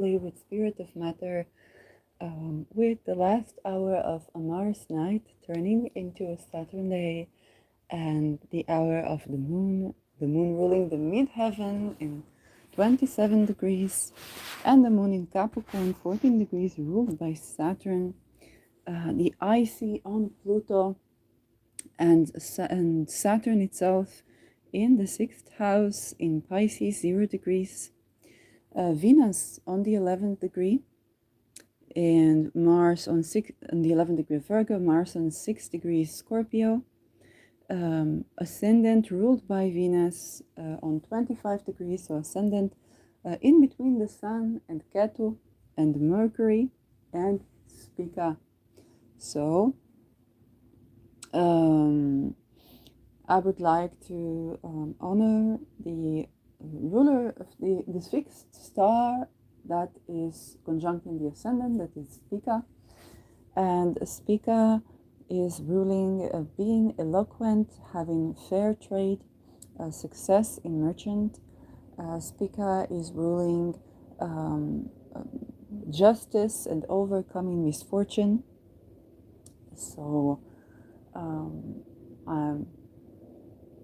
with Spirit of Matter, with the last hour of a Mars night turning into a Saturn day, and the hour of the moon ruling the midheaven in 27 degrees, and the moon in Capricorn 14 degrees ruled by Saturn, the IC on Pluto, and Saturn itself in the 6th house in Pisces 0 degrees, Venus on the 11th degree, and Mars on the 11th degree Virgo, Mars on 6 degrees Scorpio, ascendant ruled by Venus on 25 degrees, so ascendant in between the Sun and Ketu and Mercury and Spica. So I would like to honor the ruler of this fixed star that is conjuncting the ascendant, that is Spica. And Spica is ruling being eloquent, having fair trade, success in merchant. Spica is ruling justice and overcoming misfortune. So I'm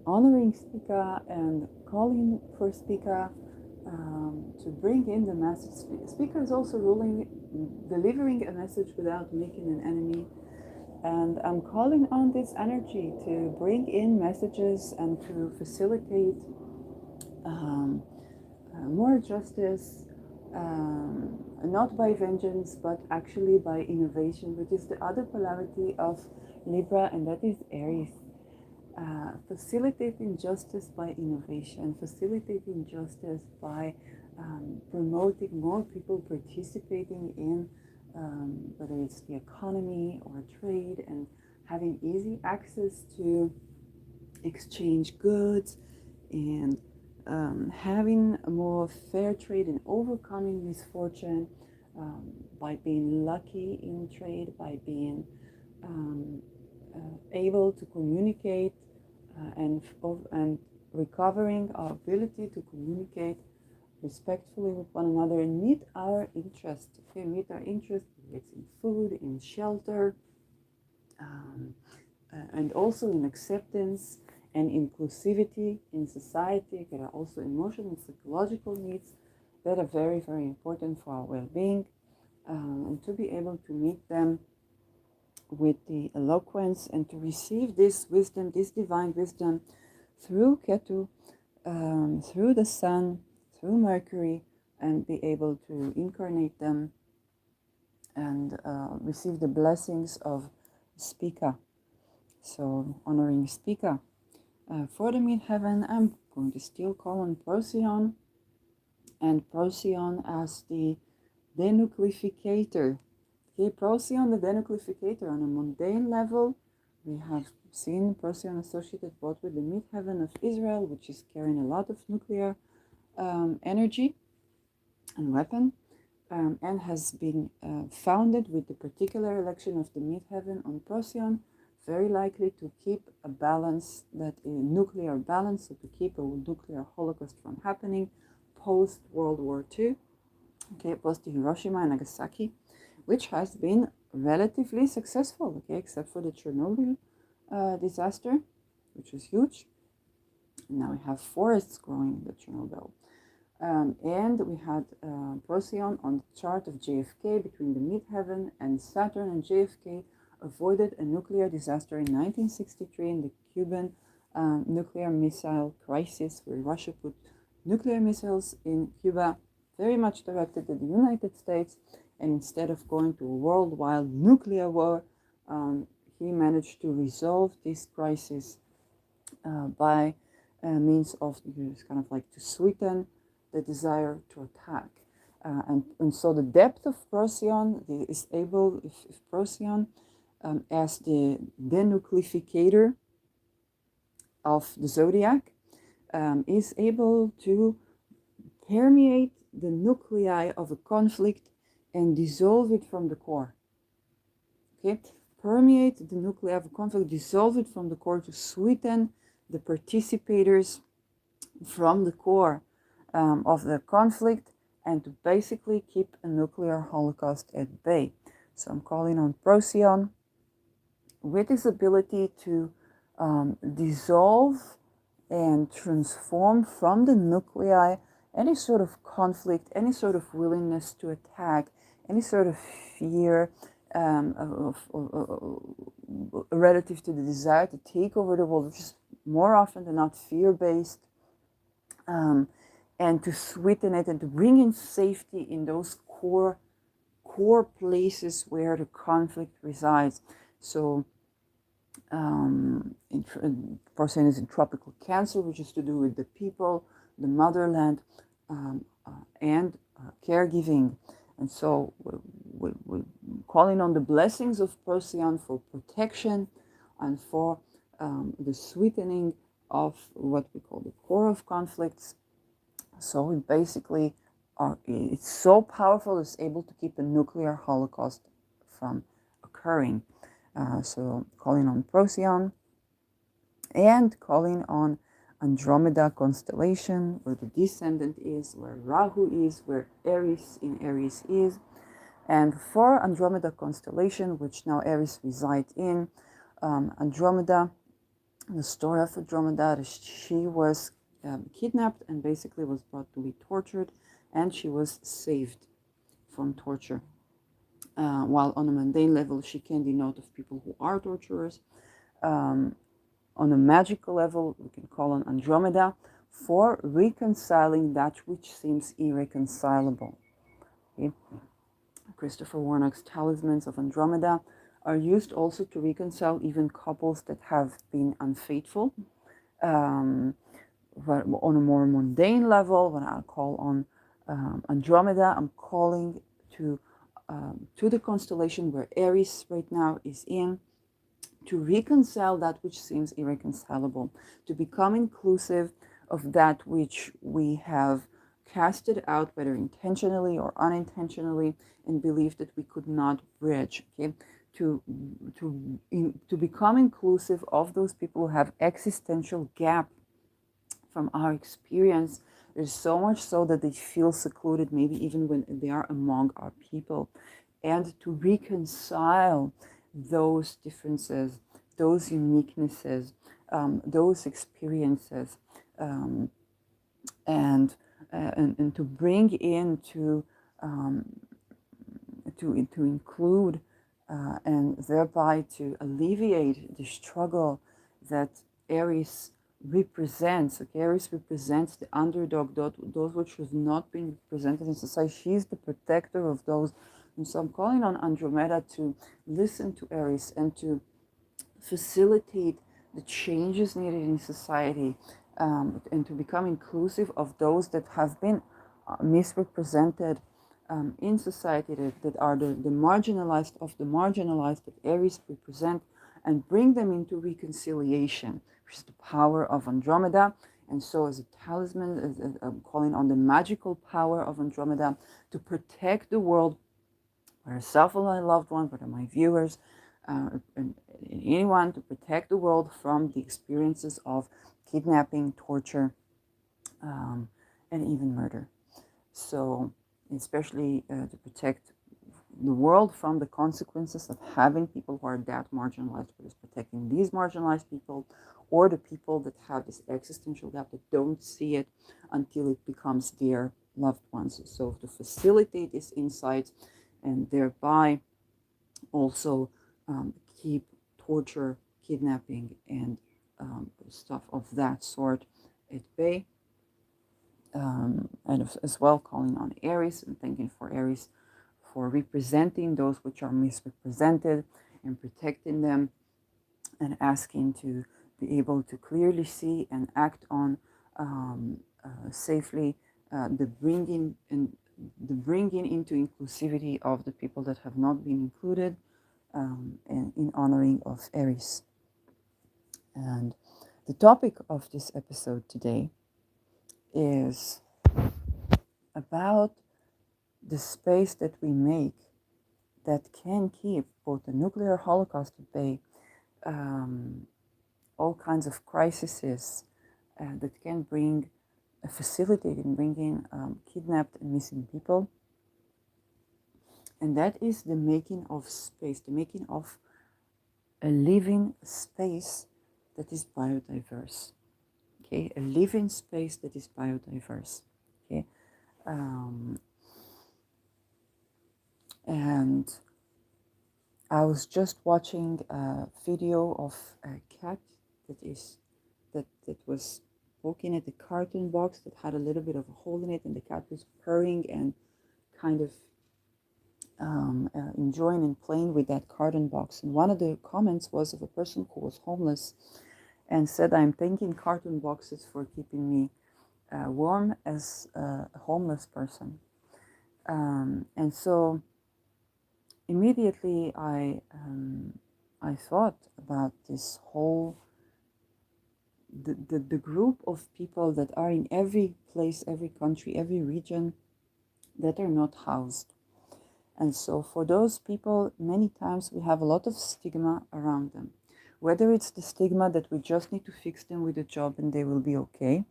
honoring Spica and calling for Spica to bring in the message. Spica is also ruling, delivering a message without making an enemy. And I'm calling on this energy to bring in messages and to facilitate more justice, not by vengeance, but actually by innovation, which is the other polarity of Libra, and that is Aries. Facilitating justice by innovation, facilitating justice by promoting more people participating in whether it's the economy or trade, and having easy access to exchange goods, and having a more fair trade and overcoming misfortune by being lucky in trade, by being able to communicate and recovering our ability to communicate respectfully with one another and meet our interest. Okay, meet our interest. It's in food, in shelter, and also in acceptance and inclusivity in society. There are also emotional and psychological needs that are very, very important for our well-being, and to be able to meet them with the eloquence and to receive this wisdom, this divine wisdom through Ketu, through the Sun, through Mercury, and be able to incarnate them and receive the blessings of Spica. So honoring Spica. For the midheaven, I'm going to still call on Procyon, and Procyon as the denucleificator. Okay, Procyon, the denucleificator. On a mundane level, we have seen Procyon associated both with the midheaven of Israel, which is carrying a lot of nuclear energy and weapon, and has been founded with the particular election of the midheaven on Procyon, very likely to keep a balance, that a nuclear balance, so to keep a nuclear holocaust from happening post World War II, okay, post Hiroshima and Nagasaki, which has been relatively successful, okay, except for the Chernobyl disaster, which was huge. And now we have forests growing in the Chernobyl. And we had Procyon on the chart of JFK between the midheaven and Saturn, and JFK avoided a nuclear disaster in 1963 in the Cuban nuclear missile crisis, where Russia put nuclear missiles in Cuba, very much directed at the United States, and instead of going to a worldwide nuclear war, he managed to resolve this crisis by means of kind of like to sweeten the desire to attack. And so the depth of Procyon is able, if Procyon, as the denucleificator of the zodiac, is able to permeate the nuclei of a conflict and dissolve it from the core. Okay, permeate the nuclei of a conflict, dissolve it from the core to sweeten the participators from the core of the conflict, and to basically keep a nuclear holocaust at bay. So I'm calling on Procyon with his ability to dissolve and transform from the nuclei any sort of conflict, any sort of willingness to attack, any sort of fear relative to the desire to take over the world, which is more often than not fear-based, and to sweeten it and to bring in safety in those core places where the conflict resides. So Procyon is in tropical Cancer, which is to do with the people, the motherland, and caregiving. And so we're calling on the blessings of Procyon for protection and for the sweetening of what we call the core of conflicts. So we basically it's so powerful, it's able to keep a nuclear holocaust from occurring. So calling on Procyon and calling on Andromeda constellation, where the descendant is, where Rahu is, where Aries in Aries is. And for Andromeda constellation, which now Aries resides in, Andromeda, the story of Andromeda, she was kidnapped and basically was brought to be tortured, and she was saved from torture. While on a mundane level, she can denote of people who are torturers. On a magical level, we can call on Andromeda for reconciling that which seems irreconcilable. Okay? Christopher Warnock's talismans of Andromeda are used also to reconcile even couples that have been unfaithful. But on a more mundane level, when I call on Andromeda, I'm calling to the constellation where Aries right now is in, to reconcile that which seems irreconcilable, to become inclusive of that which we have casted out, whether intentionally or unintentionally, and believe that we could not bridge. Okay, to become inclusive of those people who have existential gap from our experience. There's so much so that they feel secluded, maybe even when they are among our people, and to reconcile those differences, those uniquenesses, those experiences, and to bring in to include and thereby to alleviate the struggle that Aries represents. Okay, Aries represents the underdog, those which have not been represented in society. She's the protector of those. And so I'm calling on Andromeda to listen to Aries and to facilitate the changes needed in society, and to become inclusive of those that have been misrepresented in society, that are the marginalized of the marginalized that Aries represent, and bring them into reconciliation, which is the power of Andromeda. And so as a talisman, I'm calling on the magical power of Andromeda to protect the world, for herself and my loved one, for my viewers, and anyone, to protect the world from the experiences of kidnapping, torture, and even murder. So especially to protect the world from the consequences of having people who are that marginalized, but it's protecting these marginalized people, or the people that have this existential gap, that don't see it until it becomes their loved ones. So to facilitate this insight, and thereby also keep torture, kidnapping, and stuff of that sort at bay. And as well calling on Aries and thanking for Aries for representing those which are misrepresented and protecting them, and asking to be able to clearly see and act on safely the bringing into inclusivity of the people that have not been included, and in honoring of Aries. And the topic of this episode today is about the space that we make that can keep both the nuclear holocaust at bay, all kinds of crises that can bring facilitate in bringing kidnapped and missing people. And that is the making of space, the making of a living space that is biodiverse. Okay, a living space that is biodiverse. Okay, and I was just watching a video of a cat that was poking at the carton box that had a little bit of a hole in it, and the cat was purring and kind of enjoying and playing with that carton box. And one of the comments was of a person who was homeless and said, "I'm thanking carton boxes for keeping me warm as a homeless person." And so immediately I thought about this whole the group of people that are in every place, every country, every region that are not housed. And so for those people, many times we have a lot of stigma around them. Whether it's the stigma that we just need to fix them with a job and they will be okay,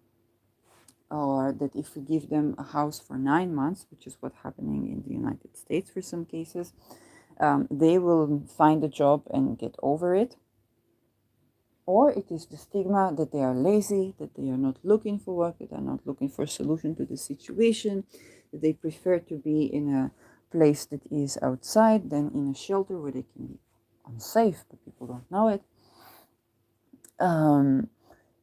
or that if we give them a house for 9 months, which is what's happening in the United States for some cases, they will find a job and get over it. Or it is the stigma that they are lazy, that they are not looking for work, that they are not looking for a solution to the situation, that they prefer to be in a place that is outside than in a shelter where they can be unsafe, but people don't know it.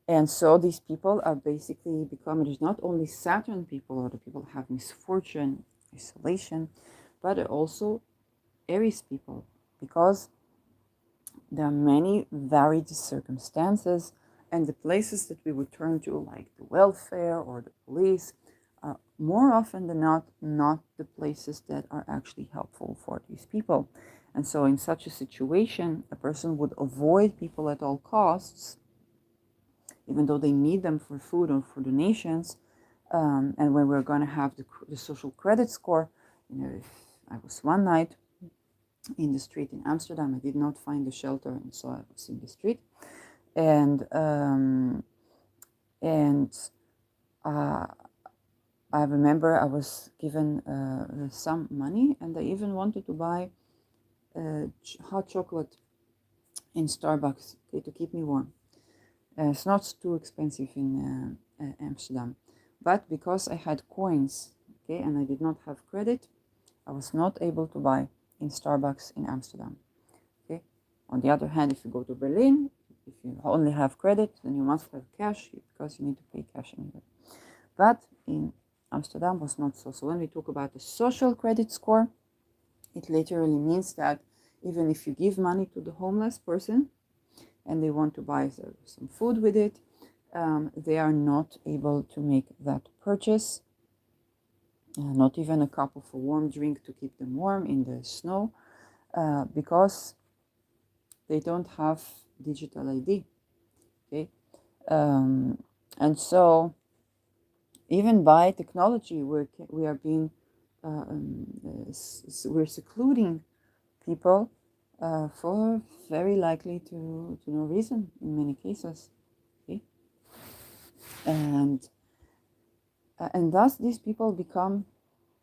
And so these people are basically becoming, there's not only Saturn people or the people who have misfortune, isolation, but also Aries people, because there are many varied circumstances, and the places that we would turn to, like the welfare or the police, are more often than not the places that are actually helpful for these people. And so in such a situation, a person would avoid people at all costs, even though they need them for food or for donations. And when we're going to have the social credit score, if I was one night in the street in Amsterdam, I did not find a shelter, and so I was in the street, and I remember I was given some money, and I even wanted to buy hot chocolate in Starbucks, okay, to keep me warm. It's not too expensive in Amsterdam, but because I had coins, okay, and I did not have credit, I was not able to buy in Starbucks in Amsterdam. Okay. On the other hand, if you go to Berlin, if you only have credit, then you must have cash because you need to pay cash anyway. But in Amsterdam was not so. So when we talk about the social credit score, it literally means that even if you give money to the homeless person and they want to buy some food with it, they are not able to make that purchase. Not even a cup of a warm drink to keep them warm in the snow, because they don't have digital ID. Okay, and so even by technology, we are being we're secluding people for very likely to no reason in many cases. Okay, and thus these people become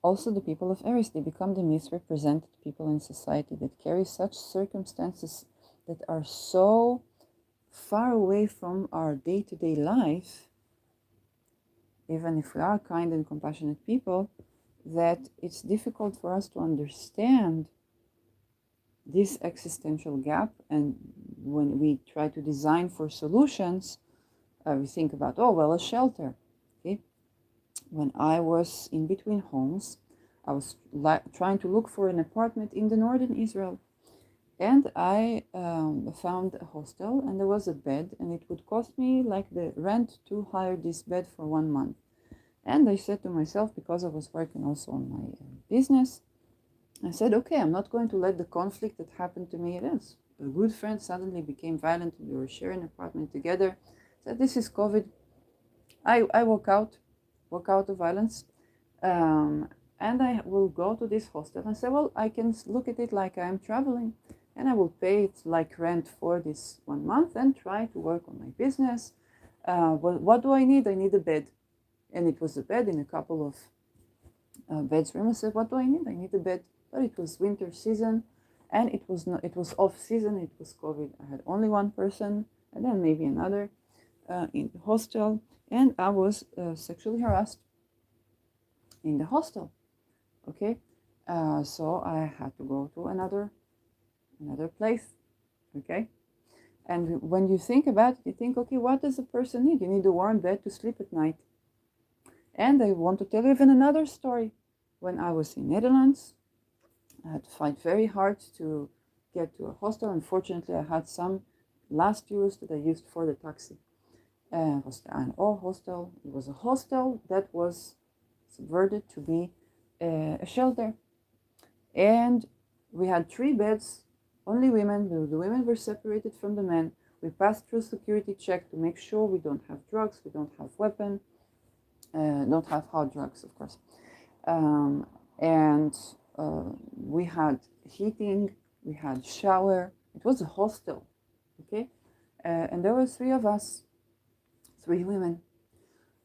also the people of Aries. They become the misrepresented people in society that carry such circumstances that are so far away from our day-to-day life, even if we are kind and compassionate people, that it's difficult for us to understand this existential gap. And when we try to design for solutions, we think about, oh, well, a shelter. Okay. When I was in between homes, I was trying to look for an apartment in the northern Israel. And I found a hostel, and there was a bed, and it would cost me like the rent to hire this bed for 1 month. And I said to myself, because I was working also on my business, I said, okay, I'm not going to let the conflict that happened to me. It is. A good friend suddenly became violent. We were sharing an apartment together. I said, this is COVID. I walk out of violence. And I will go to this hostel and say, well, I can look at it like I'm traveling, and I will pay it like rent for this 1 month and try to work on my business. What do I need? I need a bed. And it was a bed in a couple of bedrooms. I said, what do I need? I need a bed. But it was winter season, and it was not. It was off season. It was COVID. I had only one person, and then maybe another in the hostel, and I was sexually harassed in the hostel. Okay, so I had to go to another place. Okay, and when you think about it, you think, okay, what does a person need? You need a warm bed to sleep at night. And I want to tell you even another story. When I was in Netherlands, I had to fight very hard to get to a hostel. Unfortunately, I had some last euros that I used for the taxi. It was the ANO hostel. It was a hostel that was subverted to be a shelter. And we had 3 beds, only women. The women were separated from the men. We passed through security check to make sure we don't have drugs, we don't have weapons. Don't have hard drugs, of course. And we had heating, we had shower. It was a hostel, okay? And there were 3 of us, 3 women.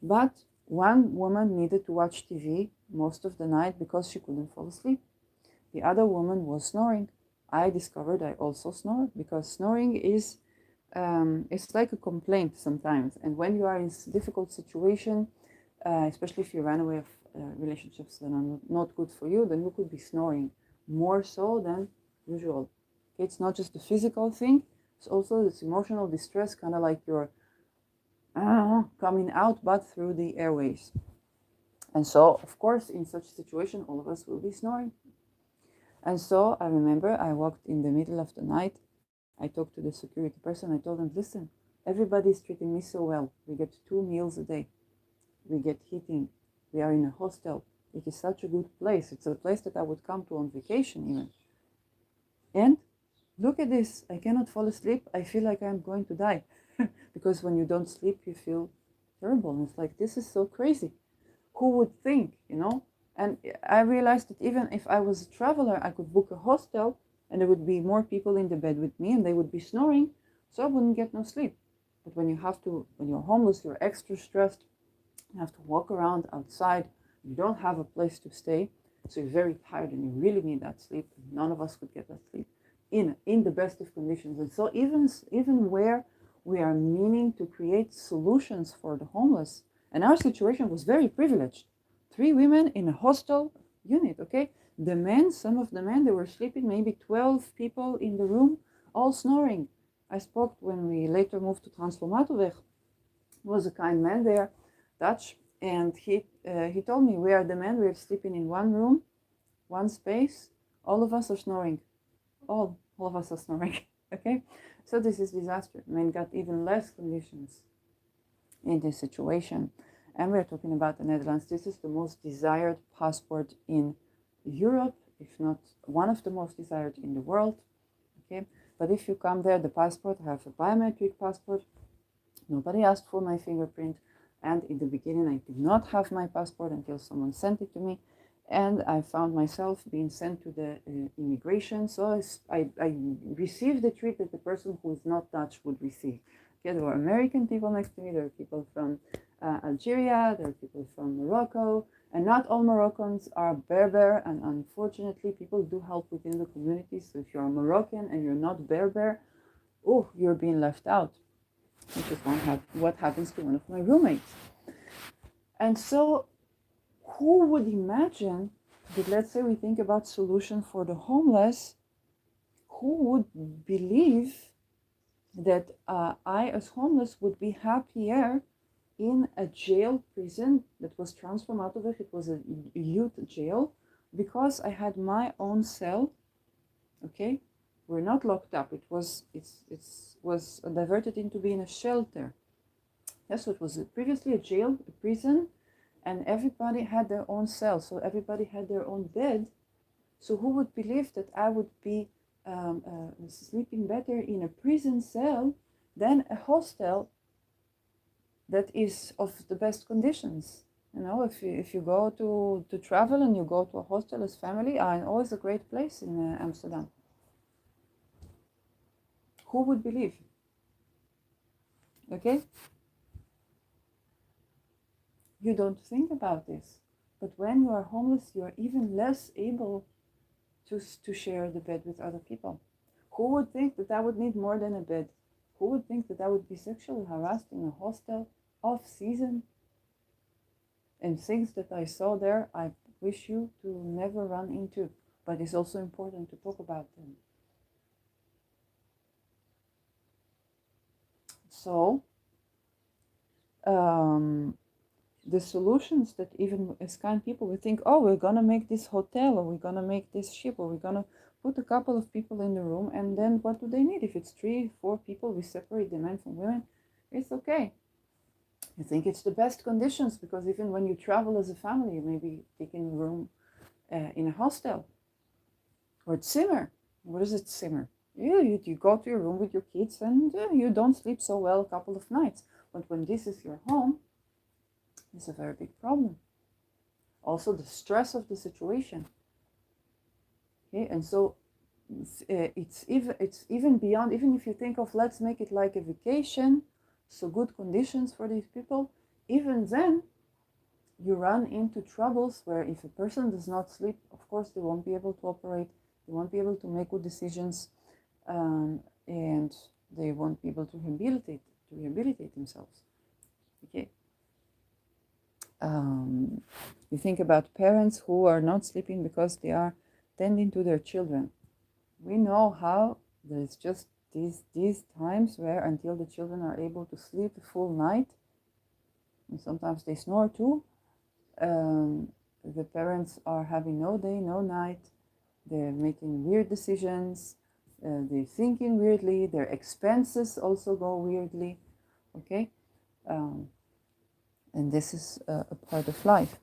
But one woman needed to watch TV most of the night because she couldn't fall asleep. The other woman was snoring. I discovered I also snore because snoring is it's like a complaint sometimes. And when you are in a difficult situation, especially if you run away of relationships that are not good for you, then you could be snoring more so than usual. It's not just a physical thing, it's also this emotional distress, kind of like you're coming out but through the airways. And so, of course, in such a situation, all of us will be snoring. And so I remember I walked in the middle of the night. I talked to the security person. I told them, listen, everybody is treating me so well. We get 2 meals a day. We get heating. We are in a hostel. It is such a good place. It's a place that I would come to on vacation even. And look at this. I cannot fall asleep. I feel like I'm going to die. Because when you don't sleep, you feel terrible. And it's like, this is so crazy. Who would think, you know? And I realized that even if I was a traveler, I could book a hostel and there would be more people in the bed with me and they would be snoring, so I wouldn't get no sleep. But when you're homeless, you're extra stressed. You have to walk around outside. You don't have a place to stay, so you're very tired and you really need that sleep. None of us could get that sleep in the best of conditions. And so even where we are meaning to create solutions for the homeless, and our situation was very privileged. 3 women in a hostel unit, okay? The men, some of the men, they were sleeping, maybe 12 people in the room, all snoring. I spoke when we later moved to Transformatorweg. Was a kind man there, Dutch, and he told me, we are the men, we're sleeping in one room, one space, all of us are snoring. All of us are snoring, okay? So this is disaster. Men got even less conditions in this situation. And we're talking about the Netherlands. This is the most desired passport in Europe, if not one of the most desired in the world. Okay, but if you come there, the passport, I have a biometric passport. Nobody asked for my fingerprint. And in the beginning, I did not have my passport until someone sent it to me. And I found myself being sent to the immigration. So I received the treat that the person who is not Dutch would receive. Okay, there were American people next to me. There were people from Algeria, there are people from Morocco, and not all Moroccans are Berber, and unfortunately people do help within the community. So if you're Moroccan and you're not Berber, oh, you're being left out, which is what happens to one of my roommates. And so who would imagine that, let's say we think about solution for the homeless, who would believe that I as homeless would be happier in a jail prison that was Transformatorweg. It was a youth jail because I had my own cell. Okay, we're not locked up. It was diverted into being a shelter. Yes, so it was previously a jail, a prison, and everybody had their own cell. So everybody had their own bed. So who would believe that I would be sleeping better in a prison cell than a hostel that is of the best conditions? You know, if you go to travel and you go to a hostel as family, always a great place in Amsterdam. Who would believe? Okay. you don't think about this. But when you are homeless, you are even less able to share the bed with other people. Who would think that I would need more than a bed? Who would think that I would be sexually harassed in a hostel off season? And things that I saw there, I wish you to never run into. But it's also important to talk about them. So, the solutions that even as kind people we think, oh, we're gonna make this hotel, or we're gonna make this ship, or we're gonna put a couple of people in the room, and then what do they need? If it's 3-4 people, we separate the men from women, it's okay. You think it's the best conditions, because even when you travel as a family, you may be taking a room in a hostel or Zimmer. What is it, Zimmer? You go to your room with your kids, and you don't sleep so well a couple of nights. But when this is your home, it's a very big problem. Also, the stress of the situation. Okay, and so it's even beyond. Even if you think of, let's make it like a vacation, so good conditions for these people. Even then, you run into troubles where if a person does not sleep, of course they won't be able to operate. They won't be able to make good decisions, and they won't be able to rehabilitate themselves. Okay. You think about parents who are not sleeping because they are tending to their children. We know how there's just these times where until the children are able to sleep the full night, and sometimes they snore too, the parents are having no day, no night. They're making weird decisions. They're thinking weirdly. Their expenses also go weirdly. Okay? And this is a part of life.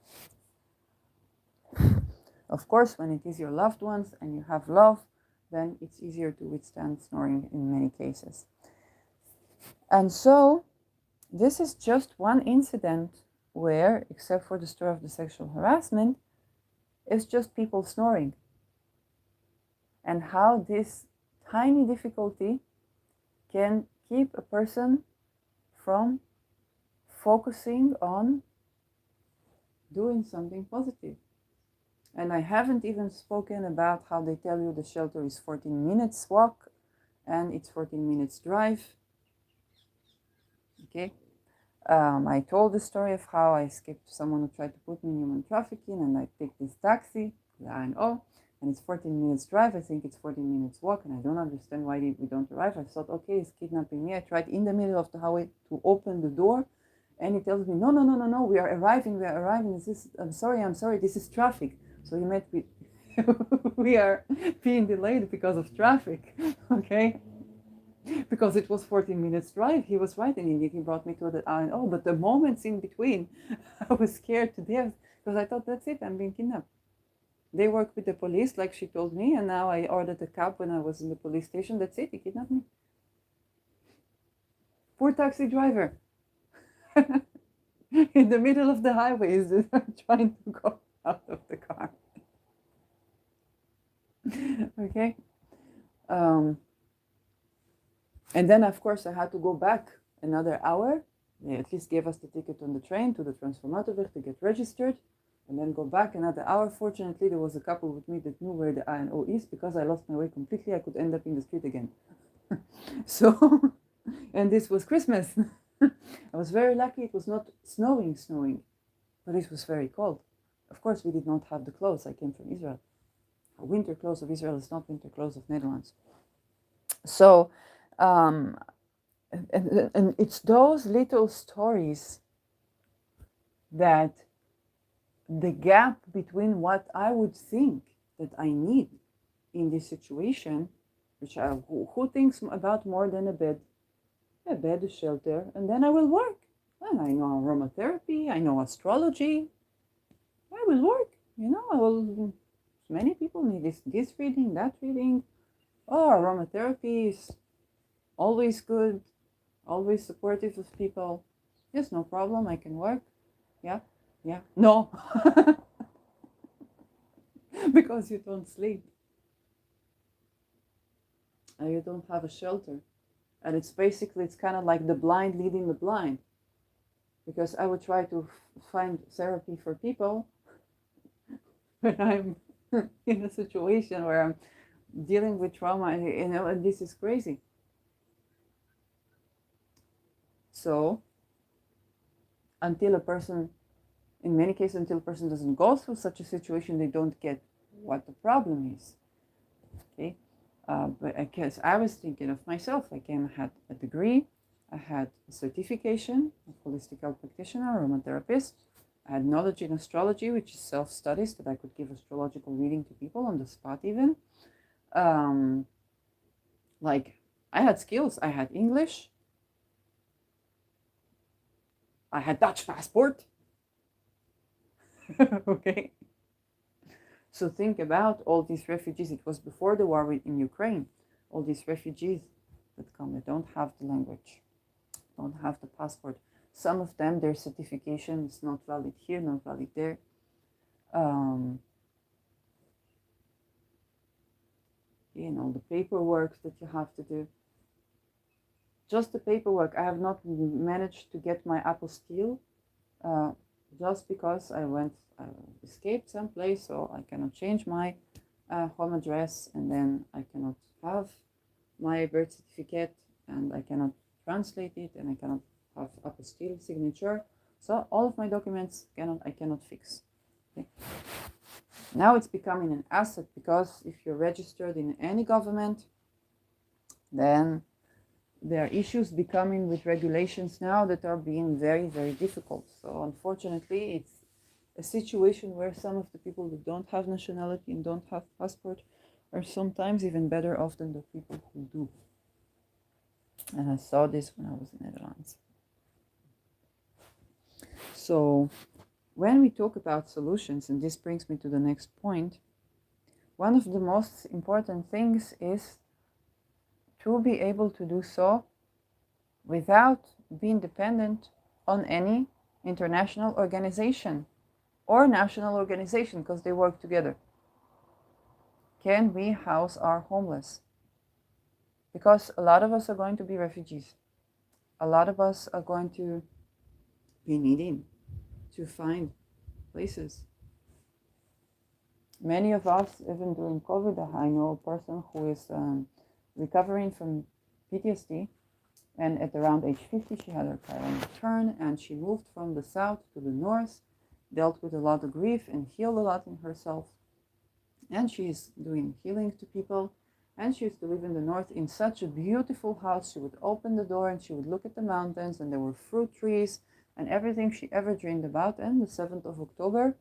Of course, when it is your loved ones and you have love, then it's easier to withstand snoring in many cases. And so, this is just one incident where, except for the story of the sexual harassment, it's just people snoring. And how this tiny difficulty can keep a person from focusing on doing something positive. And I haven't even spoken about how they tell you the shelter is 14 minutes walk and it's 14 minutes drive. Okay. I told the story of how I escaped someone who tried to put me in human trafficking, and I picked this taxi, the I&O, and it's 14 minutes drive. I think it's 14 minutes walk, and I don't understand why we don't arrive. I thought, okay, he's kidnapping me. I tried in the middle of the highway to open the door, and he tells me, no, we are arriving. I'm sorry, this is traffic. So he meant we are being delayed because of traffic, okay? Because it was 14 minutes drive. He was right, and indeed he brought me to the I&O. But the moments in between, I was scared to death because I thought, that's it, I'm being kidnapped. They work with the police, like she told me, and now I ordered a cab when I was in the police station. That's it, he kidnapped me. Poor taxi driver. In the middle of the highway, is trying to go out of the car. Okay. And then, of course, I had to go back another hour. They at least gave us the ticket on the train to the Transformatorweg to get registered, and then go back another hour. Fortunately, there was a couple with me that knew where the I&O is. Because I lost my way completely, I could end up in the street again. So, and this was Christmas. I was very lucky it was not snowing, but it was very cold. Of course, we did not have the clothes. I came from Israel. Winter clothes of Israel is not winter clothes of Netherlands. So, and it's those little stories that the gap between what I would think that I need in this situation, which who thinks about more than a bed, a shelter, and then I will work. And I know aromatherapy, I know astrology. I will work, I will. Many people need this reading, that reading. Oh, aromatherapy is always good, always supportive of people. Yes, no problem, I can work. Yeah. No. Because you don't sleep. And you don't have a shelter. And it's kind of like the blind leading the blind. because I would try to find therapy for people when I'm in a situation where I'm dealing with trauma, and this is crazy. So until a person, in many cases, until a person doesn't go through such a situation, they don't get what the problem is. Okay, but I guess I was thinking of myself. I had a degree, I had a certification of holistic health practitioner, aromatherapist. I had knowledge in astrology, which is self-studies, that I could give astrological reading to people on the spot even. Like, I had skills. I had English. I had Dutch passport. Okay. So think about all these refugees. It was before the war in Ukraine. All these refugees that come, they don't have the language, don't have the passport. Some of them, their certification is not valid here, not valid there. The paperwork that you have to do. Just the paperwork. I have not managed to get my apostille just because I escaped someplace, so I cannot change my home address, and then I cannot have my birth certificate, and I cannot translate it, and I cannot have apostille signature. So all of my documents I cannot fix. Okay. Now it's becoming an asset, because if you're registered in any government, then there are issues becoming with regulations now that are being very, very difficult. So unfortunately, it's a situation where some of the people who don't have nationality and don't have passport are sometimes even better off than the people who do. And I saw this when I was in Netherlands. So when we talk about solutions, and this brings me to the next point, one of the most important things is to be able to do so without being dependent on any international organization or national organization, because they work together. Can we house our homeless? Because a lot of us are going to be refugees. A lot of us are going to be needing to find places. Many of us, even during COVID, I know a person who is recovering from PTSD, and at around age 50, she had her chiron return, and she moved from the south to the north, dealt with a lot of grief and healed a lot in herself. And she's doing healing to people, and she used to live in the north in such a beautiful house. She would open the door and she would look at the mountains, and there were fruit trees and everything she ever dreamed about. And the 7th of October,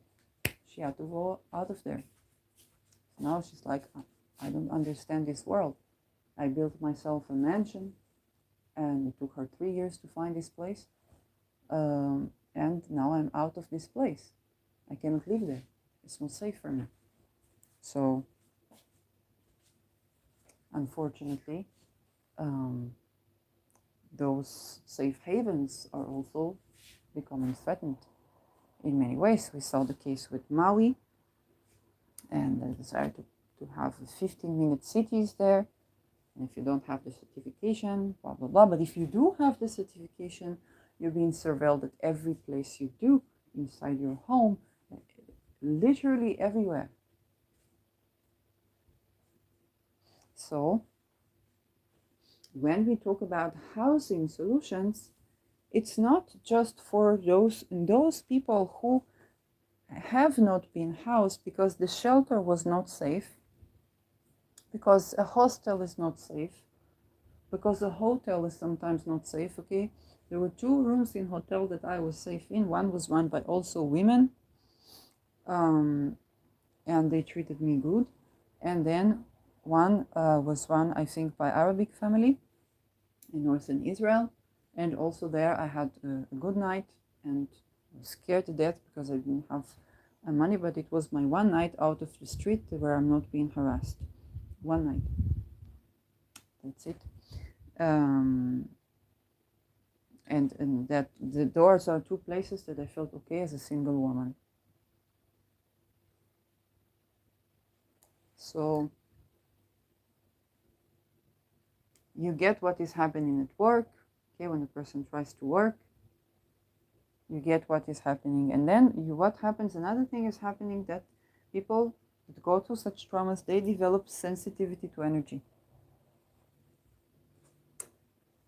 she had to go out of there. Now she's like, I don't understand this world. I built myself a mansion, and it took her 3 years to find this place. And now I'm out of this place. I cannot live there. It's not safe for me. So, unfortunately, those safe havens are also becoming threatened in many ways. We saw the case with Maui, and the desire to have 15-minute cities there. And if you don't have the certification, blah, blah, blah. But if you do have the certification, you're being surveilled at every place you do, inside your home, literally everywhere. So, when we talk about housing solutions, it's not just for those people who have not been housed because the shelter was not safe, because a hostel is not safe, because a hotel is sometimes not safe. Okay, there were 2 rooms in hotel that I was safe in. One was run by also women, and they treated me good. And then one was run, I think, by Arabic family in northern Israel. And also there I had a good night, and was scared to death because I didn't have money, but it was my one night out of the street where I'm not being harassed. One night. That's it. And that the doors are 2 places that I felt okay as a single woman. So you get what is happening at work. Okay, when a person tries to work, You get what is happening. And then what happens, another thing is happening, that people that go through such traumas, they develop sensitivity to energy.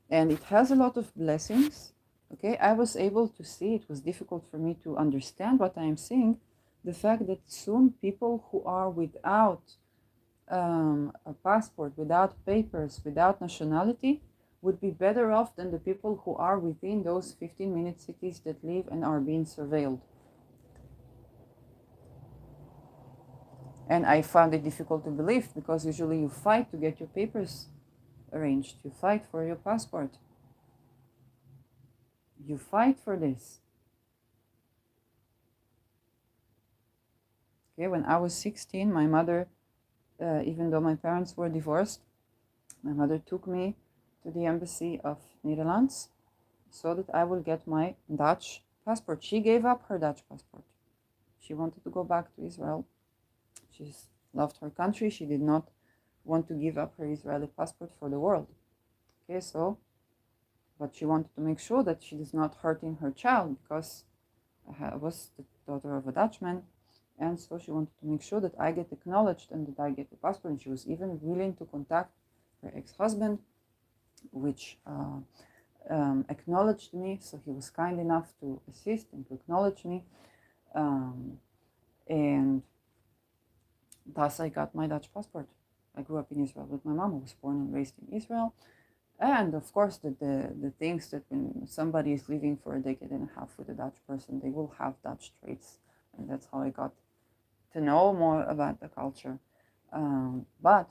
And it has a lot of blessings. Okay, I was able to see, it was difficult for me to understand what I am seeing, the fact that soon people who are without a passport, without papers, without nationality, would be better off than the people who are within those 15-minute cities that live and are being surveilled. And I found it difficult to believe, because usually you fight to get your papers arranged. You fight for your passport. You fight for this. Okay, when I was 16, my mother, even though my parents were divorced, my mother took me to the embassy of Netherlands so that I will get my Dutch passport. She gave up her Dutch passport. She wanted to go back to Israel. She loved her country. She did not want to give up her Israeli passport for the world. Okay, so, but she wanted to make sure that she is not hurting her child, because I was the daughter of a Dutchman, and so she wanted to make sure that I get acknowledged and that I get the passport. And she was even willing to contact her ex-husband, which acknowledged me. So he was kind enough to assist and to acknowledge me, and thus I got my Dutch passport. I grew up in Israel with my mom. I was born and raised in Israel. And of course, the things that when somebody is living for a decade and a half with a Dutch person, they will have Dutch traits. And that's how I got to know more about the culture. But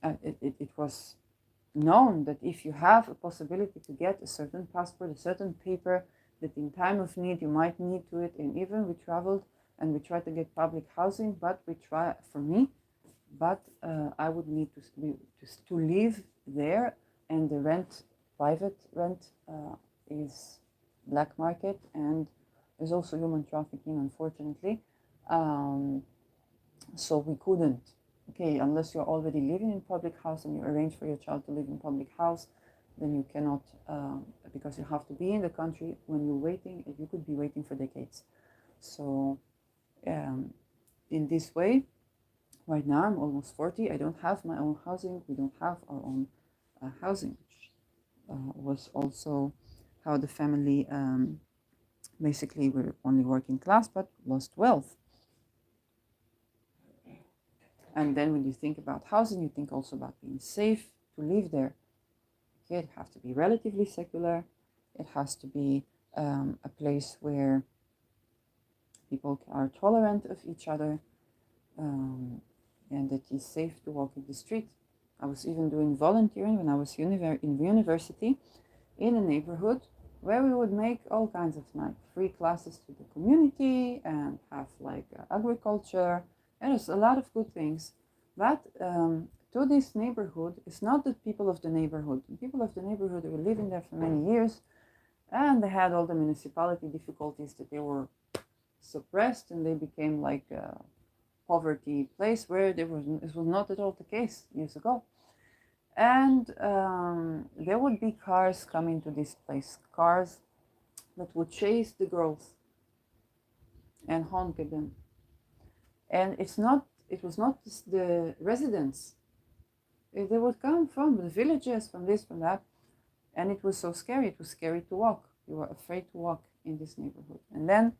it was known that if you have a possibility to get a certain passport, a certain paper, that in time of need you might need to it. And even we traveled and we tried to get public housing, but we try for me. But I would need to live there, and the rent, private rent, is black market, and there's also human trafficking, unfortunately. So we couldn't. Okay, unless you're already living in public house and you arrange for your child to live in public house, then you cannot, because you have to be in the country when you're waiting. You could be waiting for decades. So in this way, right now I'm almost 40. I don't have my own housing. We don't have our own housing, which was also how the family, basically we're only working class, but lost wealth. And then when you think about housing, you think also about being safe to live there. Okay, it has to be relatively secular. It has to be a place where people are tolerant of each other, and that it's safe to walk in the street. I was even doing volunteering when I was in university in a neighborhood where we would make all kinds of like free classes to the community and have like agriculture, and there's a lot of good things. But to this neighborhood, it's not the people of the neighborhood. The people of the neighborhood were living there for many years, and they had all the municipality difficulties that they were suppressed, and they became like a poverty place where this was not at all the case years ago. And there would be cars coming to this place, cars that would chase the girls and honk at them. And it was not the residents. They would come from the villages, from this, from that. And it was so scary. It was scary to walk. You were afraid to walk in this neighborhood. And then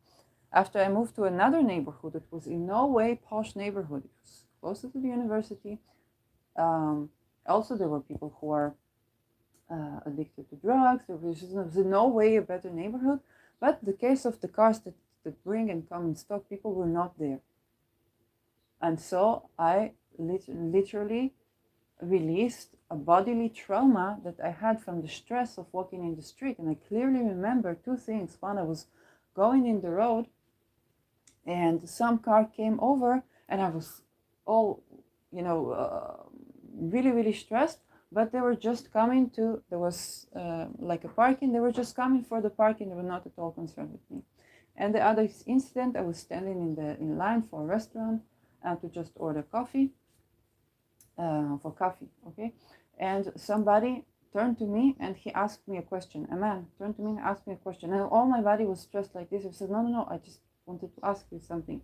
after I moved to another neighborhood, it was in no way posh neighborhood. It was closer to the university. Also, there were people who are addicted to drugs. There was in no way a better neighborhood. But the case of the cars that bring and come and stop people were not there. And so I literally released a bodily trauma that I had from the stress of walking in the street. And I clearly remember two things. One, I was going in the road and some car came over and I was all, really, really stressed. But they were just coming to, there was like a parking, they were just coming for the parking. They were not at all concerned with me. And the other incident, I was standing in line for a restaurant to just order coffee, okay? And somebody turned to me and he asked me a question. A man turned to me and asked me a question. And all my body was stressed like this. He said, no, I just wanted to ask you something.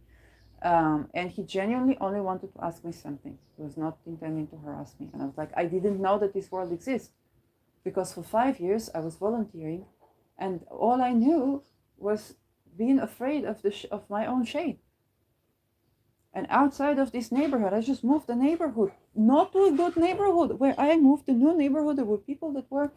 And he genuinely only wanted to ask me something. He was not intending to harass me. And I was like, I didn't know that this world exists. Because for 5 years I was volunteering and all I knew was being afraid of my own shade. And outside of this neighborhood, I just moved the neighborhood, not to a good neighborhood. Where I moved a new neighborhood, there were people that were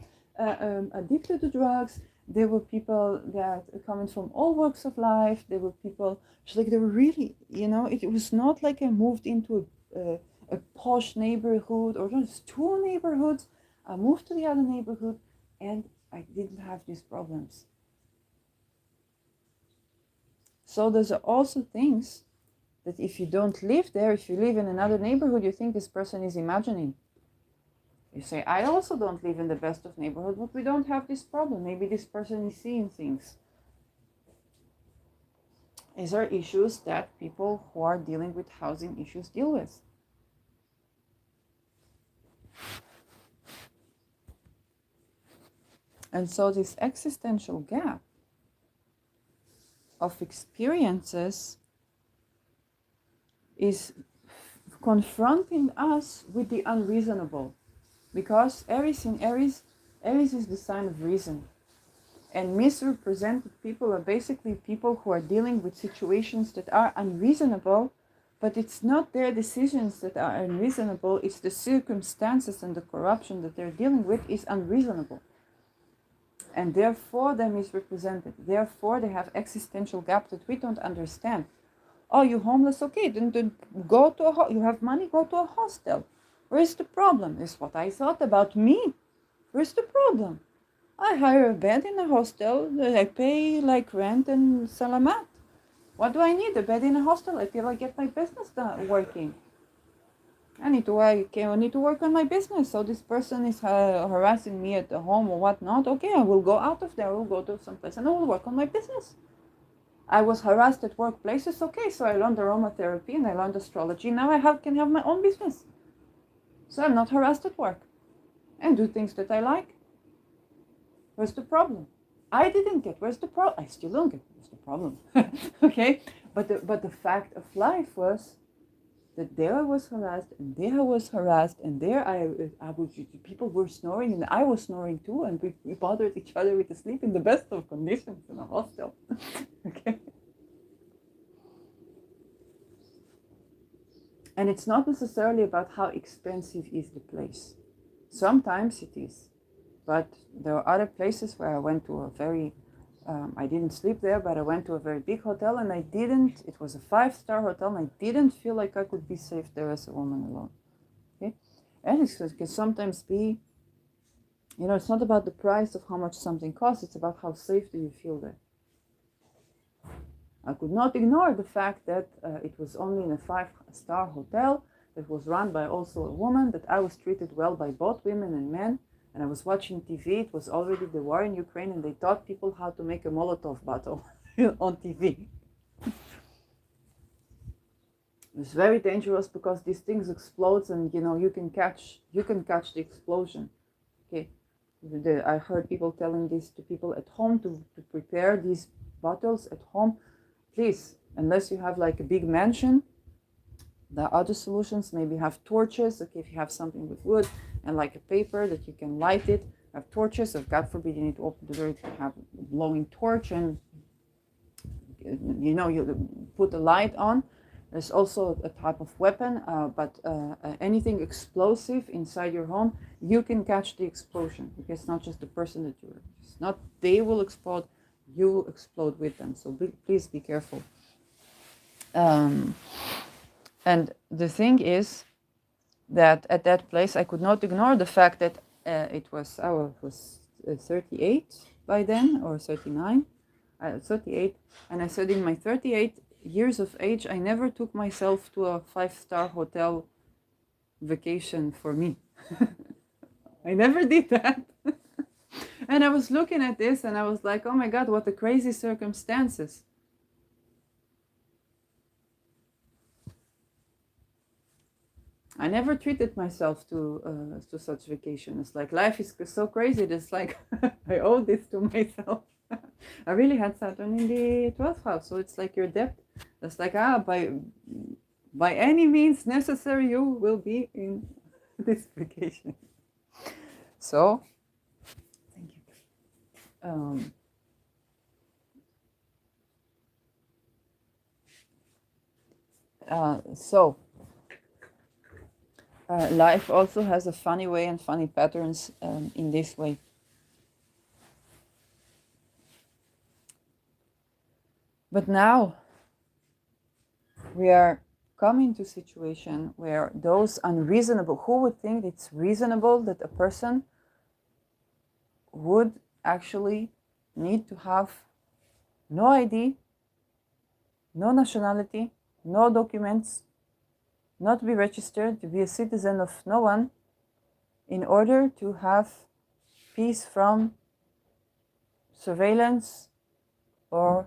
addicted to drugs. There were people that coming from all walks of life. There were people, just like they were really, it was not like I moved into a posh neighborhood or just two neighborhoods. I moved to the other neighborhood and I didn't have these problems. So there's also things that if you don't live there, if you live in another neighborhood, you think this person is imagining. You say, I also don't live in the best of neighborhood, but we don't have this problem. Maybe this person is seeing things. These are issues that people who are dealing with housing issues deal with. And so this existential gap of experiences is confronting us with the unreasonable, because Aries is the sign of reason, and misrepresented people are basically people who are dealing with situations that are unreasonable, but it's not their decisions that are unreasonable, it's the circumstances and the corruption that they're dealing with is unreasonable, and therefore they're misrepresented. Therefore they have existential gap that we don't understand. Oh, you homeless? Okay, then go to you have money, go to a hostel. Where's the problem? Is what I thought about me. Where's the problem? I hire a bed in a hostel, I pay like rent and salamat. What do I need? A bed in a hostel? I feel I get my business working. I need to work on my business. So this person is harassing me at the home or whatnot. Okay, I will go out of there. I will go to some place and I will work on my business. I was harassed at workplaces. Okay, so I learned aromatherapy and I learned astrology. Now I can have my own business. So I'm not harassed at work and do things that I like. Where's the problem? I didn't get. Where's the problem? I still don't get. Where's the problem? Okay, but the fact of life was that there I was harassed and there I was harassed and there people were snoring and I was snoring too, and we bothered each other with the sleep in the best of conditions in a hostel. Okay. And it's not necessarily about how expensive is the place. Sometimes it is. But there are other places where I went to a very, I didn't sleep there, but I went to a very big hotel and it was a 5-star hotel and I didn't feel like I could be safe there as a woman alone. Okay? And it can sometimes be, it's not about the price of how much something costs, it's about how safe do you feel there. I could not ignore the fact that it was only in a 5-star hotel that was run by also a woman, that I was treated well by both women and men. And I was watching TV, it was already the war in Ukraine, and they taught people how to make a Molotov bottle on TV. It was very dangerous because these things explode and you can catch the explosion. Okay. I heard people telling this to people at home to prepare these bottles at home. Please, unless you have like a big mansion, there are other solutions. Maybe have torches. Okay, if you have something with wood and like a paper that you can light it, have torches. If God forbid you need to open the door, you can have a blowing torch and you put the light on. There's also a type of weapon, but anything explosive inside your home, you can catch the explosion, because it's not just the person that it's not they will explode, you will explode with them. So please be careful. And the thing is that at that place, I could not ignore the fact that I was 38 by then, or 39, 38. And I said, in my 38 years of age, I never took myself to a 5-star hotel vacation for me. I never did that. And I was looking at this and I was like, oh my God, what a crazy circumstances. I never treated myself to such vacation. It's like life is so crazy. It's like I owe this to myself. I really had Saturn in the 12th house, so it's like your debt. It's like by any means necessary, you will be in this vacation. So, thank you. So life also has a funny way and funny patterns in this way. But now we are coming to a situation where those unreasonable, who would think it's reasonable that a person would actually need to have no ID, no nationality, no documents, not be registered, to be a citizen of no one, in order to have peace from surveillance or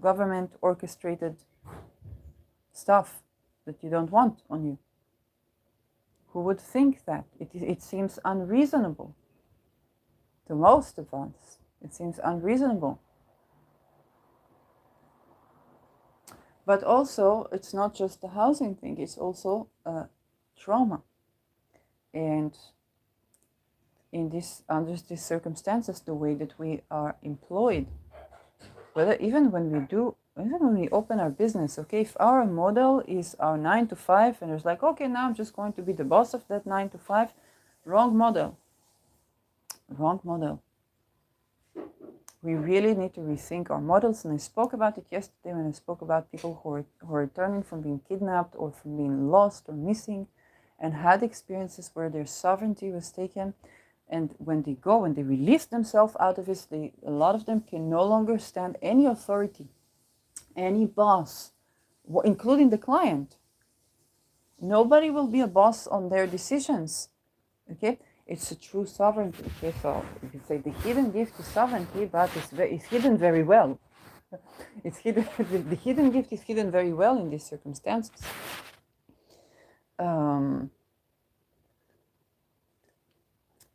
government orchestrated stuff that you don't want on you. Who would think that? It seems unreasonable. To most of us, it seems unreasonable. But also, it's not just the housing thing, it's also trauma. And under these circumstances, the way that we are employed, even when we open our business, okay, if our model is our 9 to 5, and it's like, okay, now I'm just going to be the boss of that 9 to 5, wrong model. Wrong model. We really need to rethink our models, and I spoke about it yesterday when I spoke about people who are returning from being kidnapped or from being lost or missing, and had experiences where their sovereignty was taken. And when they release themselves out of it, a lot of them can no longer stand any authority, any boss, including the client. Nobody will be a boss on their decisions. Okay, it's a true sovereignty. Okay, so if you say the hidden gift is sovereignty, but it's hidden very well. It's hidden. The hidden gift is hidden very well in these circumstances.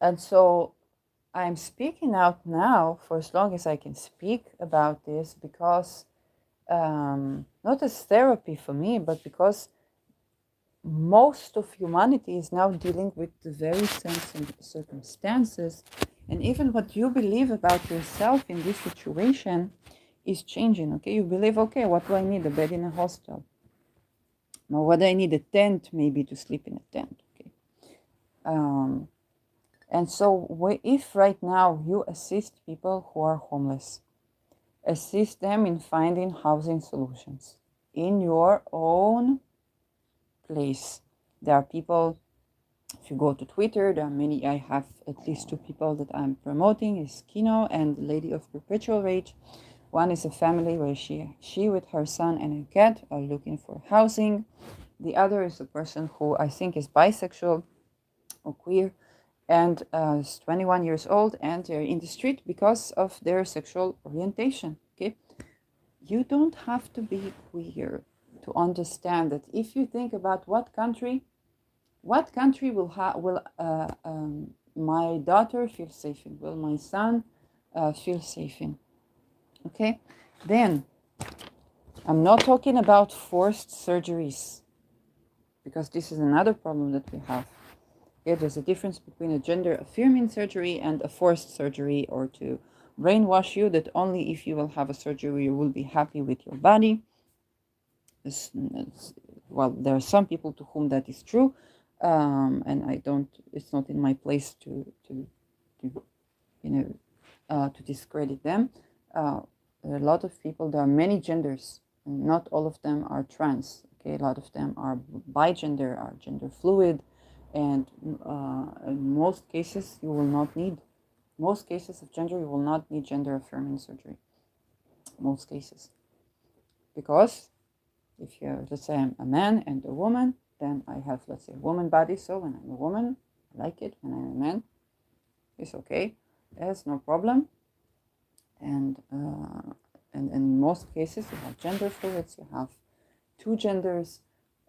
And so I'm speaking out now for as long as I can speak about this, because not as therapy for me, but because most of humanity is now dealing with the very same circumstances, and even what you believe about yourself in this situation is changing. Okay, you believe, okay, what do I need? A bed in a hostel? Now, what do I need? A tent, maybe, to sleep in a tent. Okay. And so if right now you assist people who are homeless, assist them in finding housing solutions in your own place. There are people, if you go to Twitter, there are many. I have at least 2 people that I'm promoting, is Kino and Lady of Perpetual Rage. One is a family where she with her son and a cat are looking for housing. The other is a person who I think is bisexual or queer, and is 21 years old, and they're in the street because of their sexual orientation. Okay, you don't have to be queer to understand that if you think about what country will my daughter feel safe in, will my son feel safe in. Okay, then I'm not talking about forced surgeries, because this is another problem that we have. Yeah, there's a difference between a gender affirming surgery and a forced surgery, or to brainwash you that only if you will have a surgery you will be happy with your body. Well, there are some people to whom that is true, and it's not in my place to discredit them. There are a lot of people, there are many genders, and not all of them are trans. Okay, a lot of them are bigender, are gender fluid, and in most cases most cases of gender, you will not need gender affirming surgery. Most cases. Because if you're, let's say I'm a man and a woman, then I have, let's say, a woman body, so when I'm a woman, I like it. When I'm a man, it's okay. There's no problem. And in most cases, you have gender fluids, you have 2 genders,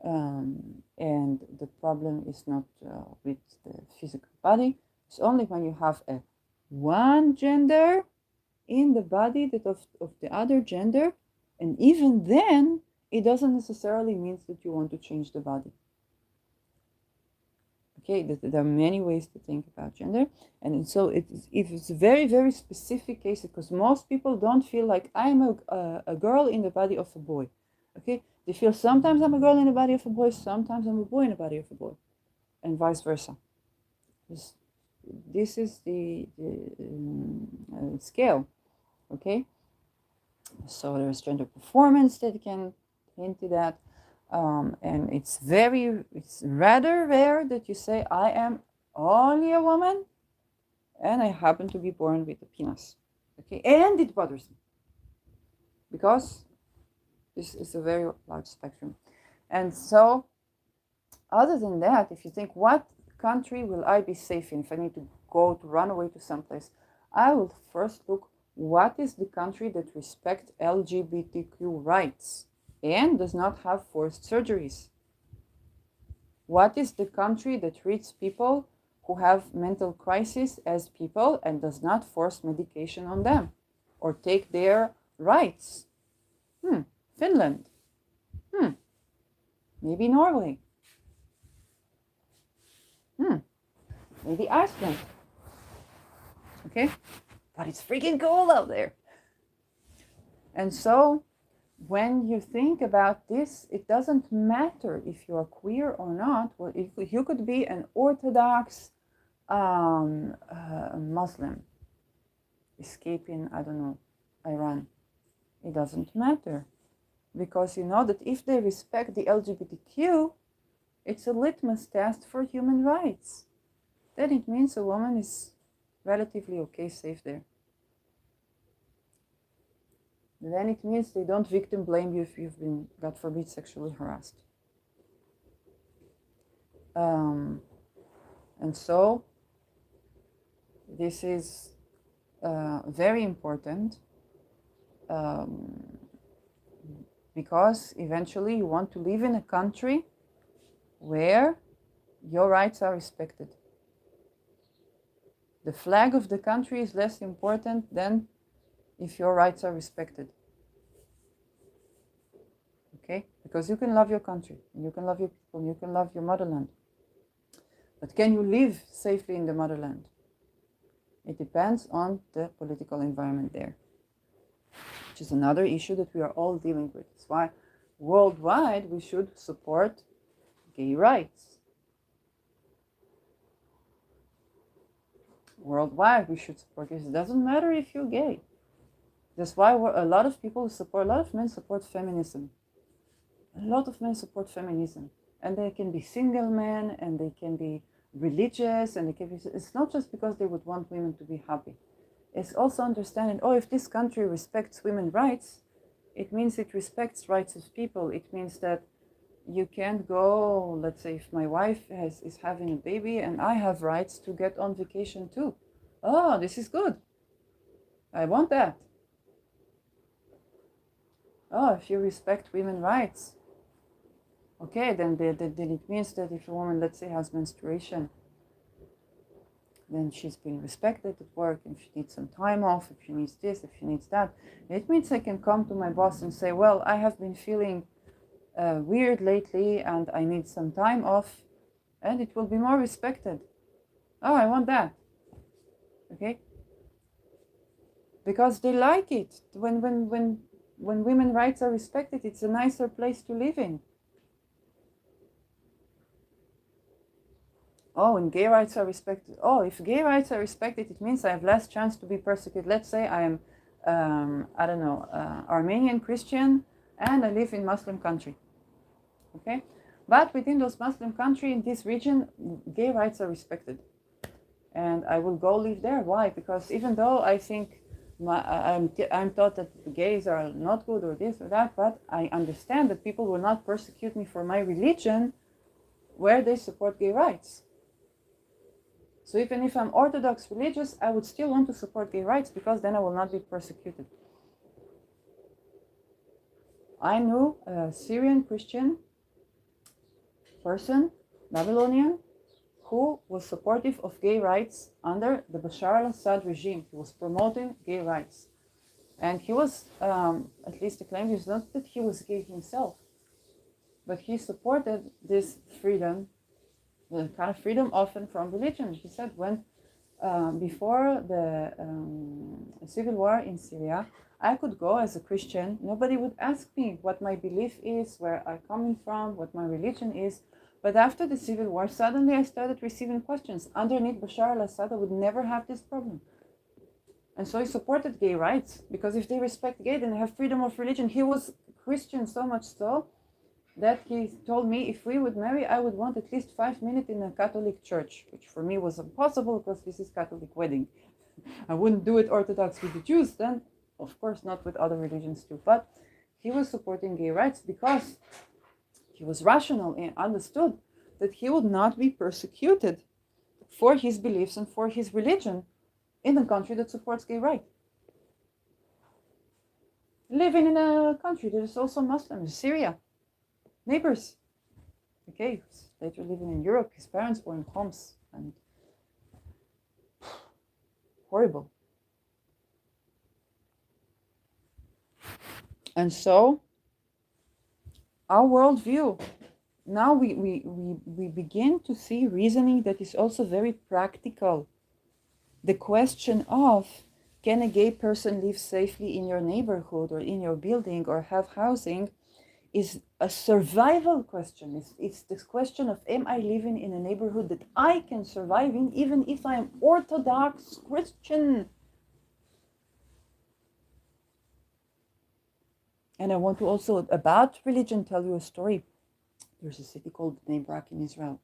And the problem is not with the physical body. It's only when you have a one gender in the body that of the other gender, and even then it doesn't necessarily mean that you want to change the body. Okay, there are many ways to think about gender, and so if it's a very, very specific case, because most people don't feel like I'm a girl in the body of a boy. Okay, they feel sometimes I'm a girl in the body of a boy, sometimes I'm a boy in the body of a boy, and vice versa. This is the scale. Okay, so there's gender performance that can hint to that. And it's rather rare that you say, I am only a woman and I happen to be born with a penis. Okay, and it bothers me because this is a very large spectrum. And so, other than that, if you think, what country will I be safe in if I need to run away to someplace, I will first look, what is the country that respects LGBTQ rights and does not have forced surgeries? What is the country that treats people who have mental crisis as people and does not force medication on them or take their rights? Finland. Maybe Norway. Maybe Iceland. Okay? But it's freaking cold out there. And so when you think about this, it doesn't matter if you're queer or not. Well, if you could be an Orthodox Muslim escaping, I don't know, Iran. It doesn't matter. Because you know that if they respect the LGBTQ, it's a litmus test for human rights. Then it means a woman is relatively okay, safe there. Then it means they don't victim blame you if you've been, God forbid, sexually harassed. And so this is very important because eventually you want to live in a country where your rights are respected. The flag of the country is less important than if your rights are respected. Okay? Because you can love your country, and you can love your people, and you can love your motherland. But can you live safely in the motherland? It depends on the political environment there, which is another issue that we are all dealing with. That's why worldwide we should support gay rights. Worldwide we should support this. It doesn't matter if you're gay. That's why a lot of men support feminism. A lot of men support feminism. And they can be single men, and they can be religious, and it's not just because they would want women to be happy. It's also understanding, if this country respects women's rights, it means it respects rights of people. It means that you can't go, let's say if my wife is having a baby and I have rights to get on vacation too. Oh, this is good. I want that. Oh, if you respect women's rights, okay, then it means that if a woman, let's say, has menstruation, then she's been respected at work, and if she needs some time off, if she needs this, if she needs that. It means I can come to my boss and say, well, I have been feeling weird lately and I need some time off, and it will be more respected. Oh, I want that. Okay? Because they like it. When women's rights are respected, it's a nicer place to live in. Oh, and gay rights are respected. Oh, if gay rights are respected, it means I have less chance to be persecuted. Let's say I am, Armenian Christian, and I live in Muslim country. Okay? But within those Muslim country, in this region, gay rights are respected. And I will go live there. Why? Because even though I think I'm taught that gays are not good or this or that, but I understand that people will not persecute me for my religion where they support gay rights. So even if I'm Orthodox religious, I would still want to support gay rights because then I will not be persecuted. I knew a Syrian Christian person, Babylonian, who was supportive of gay rights under the Bashar al-Assad regime. He was promoting gay rights. And he was, at least the claim is not that he was gay himself, but he supported this freedom, the kind of freedom often from religion. He said when, before the civil war in Syria, I could go as a Christian. Nobody would ask me what my belief is, where I'm coming from, what my religion is. But after the civil war, suddenly I started receiving questions. Underneath Bashar al-Assad, I would never have this problem. And so he supported gay rights, because if they respect gay, then they have freedom of religion. He was Christian so much so that he told me if we would marry, I would want at least 5 minutes in a Catholic church, which for me was impossible because this is Catholic wedding. I wouldn't do it Orthodox with the Jews then, of course not with other religions too, but he was supporting gay rights because he was rational and understood that he would not be persecuted for his beliefs and for his religion in a country that supports gay rights. Living in a country that is also Muslim, Syria, neighbors. Okay, later living in Europe, his parents were in Homs, and horrible. And so our worldview, now we begin to see reasoning that is also very practical. The question of, can a gay person live safely in your neighborhood or in your building or have housing, is a survival question. It's this question of, am I living in a neighborhood that I can survive in, even if I am Orthodox Christian? And I want to also, about religion, tell you a story. There's a city called Bnei Brak in Israel.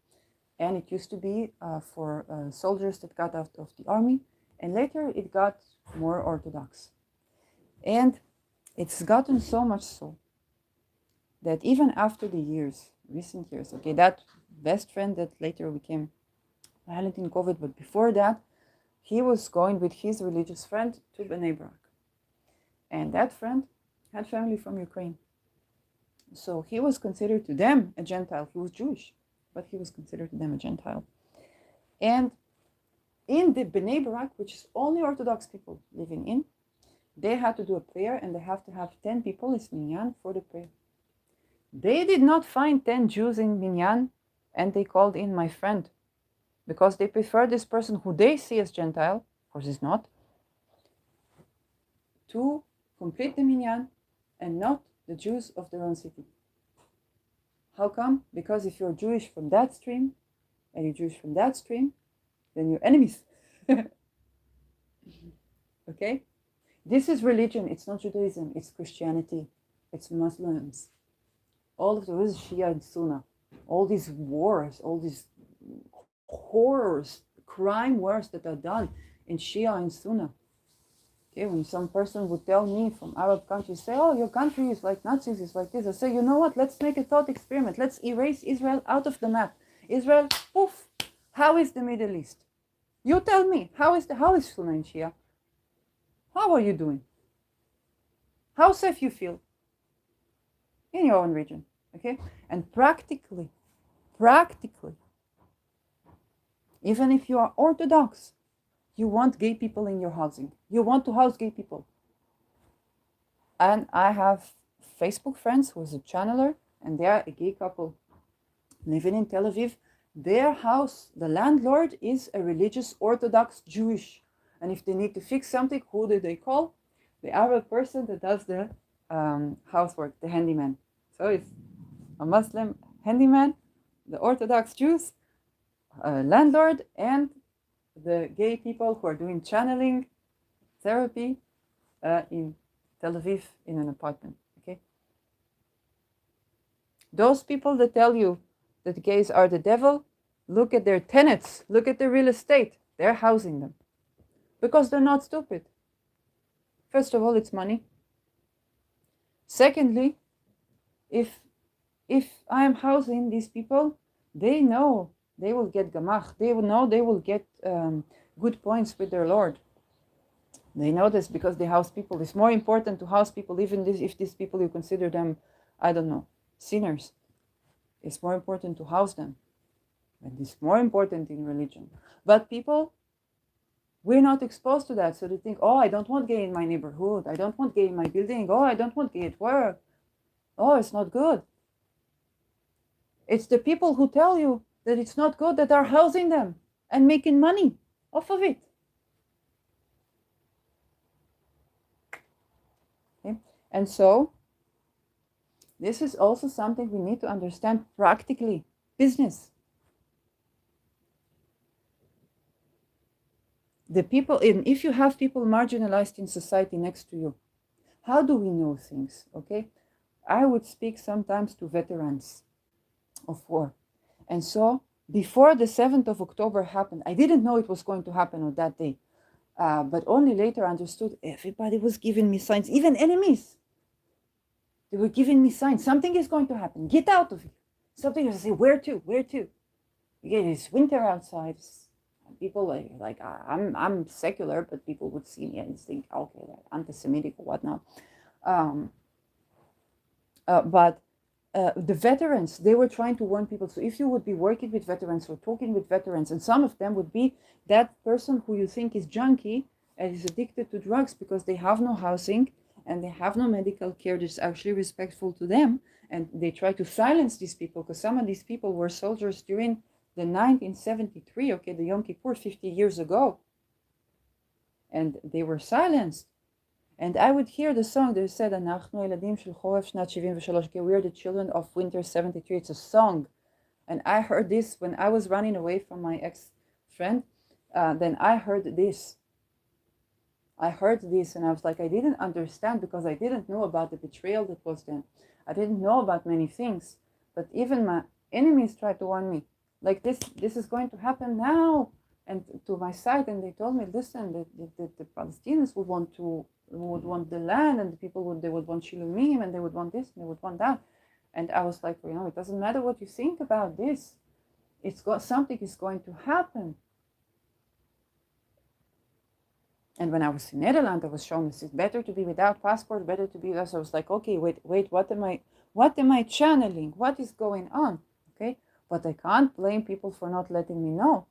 And it used to be for soldiers that got out of the army. And later it got more Orthodox. And it's gotten so much so that even after the years, recent years, okay, that best friend that later became violent in COVID, but before that, he was going with his religious friend to Bnei Brak. And that friend had family from Ukraine. So he was considered to them a Gentile. He was Jewish, but he was considered to them a Gentile. And in the Bnei Brak, which is only Orthodox people living in, they had to do a prayer, and they have to have 10 people in minyan for the prayer. They did not find 10 Jews in minyan, and they called in my friend, because they prefer this person who they see as Gentile, of course he's not, to complete the minyan and not the Jews of their own city. How come? Because if you're Jewish from that stream and you're Jewish from that stream, then you're enemies. Okay? This is religion. It's not Judaism. It's Christianity. It's Muslims. All of those Shia and Sunni. All these wars, all these horrors, crime wars that are done in Shia and Sunni. Okay, when some person would tell me from Arab countries, say, oh, your country is like Nazis, it's like this. I say, you know what? Let's make a thought experiment. Let's erase Israel out of the map. Israel, poof. How is the Middle East? You tell me, how is Sunni and Shia? How are you doing? How safe you feel in your own region? Okay, and practically, even if you are Orthodox, you want gay people in your housing. You want to house gay people. And I have Facebook friends who's a channeler, and they are a gay couple living in Tel Aviv. Their house, the landlord is a religious Orthodox Jewish. And if they need to fix something, who do they call? The Arab person that does the housework, the handyman. So it's a Muslim handyman, the Orthodox Jews, landlord, and the gay people who are doing channeling therapy in Tel Aviv in an apartment. Okay, those people that tell you that gays are the devil, look at their tenants, look at their real estate. They're housing them because they're not stupid. First of all, it's money. Secondly, if I am housing these people, they know they will get gamach. They will know they will get good points with their Lord. They know this because they house people. It's more important to house people, even if these people you consider them, I don't know, sinners. It's more important to house them. And it's more important in religion. But people, we're not exposed to that. So they think, oh, I don't want gay in my neighborhood. I don't want gay in my building. Oh, I don't want gay at work. Oh, it's not good. It's the people who tell you that it's not good that are housing them and making money off of it. Okay? And so this is also something we need to understand practically. Business. The people, if you have people marginalized in society next to you, how do we know things? Okay, I would speak sometimes to veterans of war. And so before the 7th of October happened, I didn't know it was going to happen on that day. But only later I understood everybody was giving me signs, even enemies. They were giving me signs. Something is going to happen. Get out of here. Something is, I say, where to? Where to? Yeah, it's winter outside. People like I'm secular, but people would see me and think, okay, like anti-Semitic or whatnot. But the veterans, they were trying to warn people. So if you would be working with veterans or talking with veterans, and some of them would be that person who you think is junkie and is addicted to drugs because they have no housing and they have no medical care that's actually respectful to them, and they try to silence these people because some of these people were soldiers during the 1973, okay, the Yom Kippur, 50 years ago. And they were silenced. And I would hear the song, they said, "Anachnu eladim shel choref shnat 73." Okay, we are the children of winter 73. It's a song. And I heard this when I was running away from my ex-friend. Then I heard this. I heard this and I was like, I didn't understand because I didn't know about the betrayal that was then. I didn't know about many things. But even my enemies tried to warn me. Like this is going to happen now, and to my side, and they told me, listen, the Palestinians would want the land, and the people would want shilumim, and they would want this, and they would want that, and I was like, it doesn't matter what you think about this, something is going to happen. And when I was in Netherlands, I was shown this is better to be without passport, better to be with us. I was like, okay, wait, what am I channeling? What is going on? Okay. But I can't blame people for not letting me know.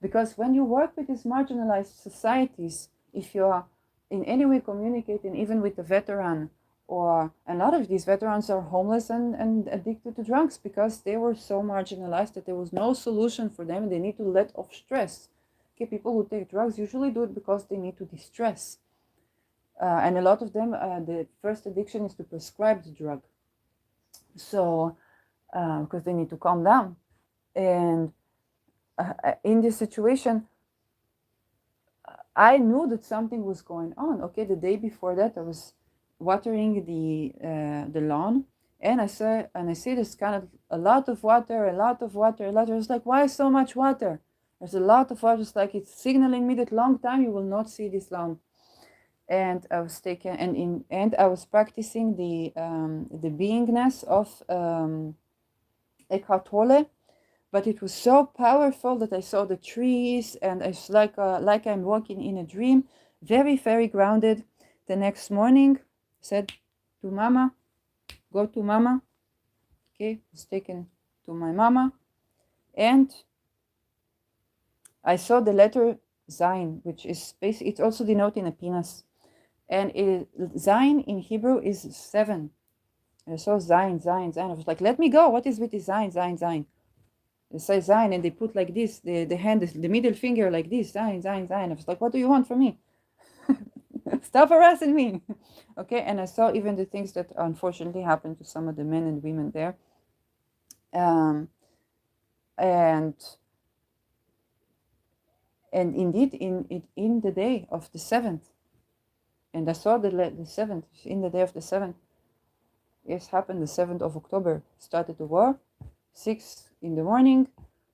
Because when you work with these marginalized societies, if you are in any way communicating, even with the veteran, or a lot of these veterans are homeless and addicted to drugs because they were so marginalized that there was no solution for them and they need to let off stress. Okay, people who take drugs usually do it because they need to distress. And a lot of them, the first addiction is to prescribe the drug. So, because they need to calm down. And in this situation, I knew that something was going on. Okay, the day before that, I was watering the lawn, and I see this kind of a lot of water. I was like, why so much water? There's a lot of water. It's like it's signaling me that long time you will not see this lawn. And I was taking and I was practicing the beingness of Eckhart Tolle, but it was so powerful that I saw the trees and it's like I'm walking in a dream, very, very grounded. The next morning, said to Mama, go to Mama. Okay, was taken to my Mama, and I saw the letter Zayin, which is basically, it's also denoting a penis, and Zayin in Hebrew is 7. I saw Zayin. I was like, let me go. What is with the Zayin? They say Zayin, and they put like this, the hand, the middle finger like this, Zayin. I was like, what do you want from me? Stop harassing me. Okay, and I saw even the things that unfortunately happened to some of the men and women there. And indeed, in the day of the 7th, and I saw the 7th, in the day of the 7th, yes, happened the 7th of October, started the war, 6 in the morning,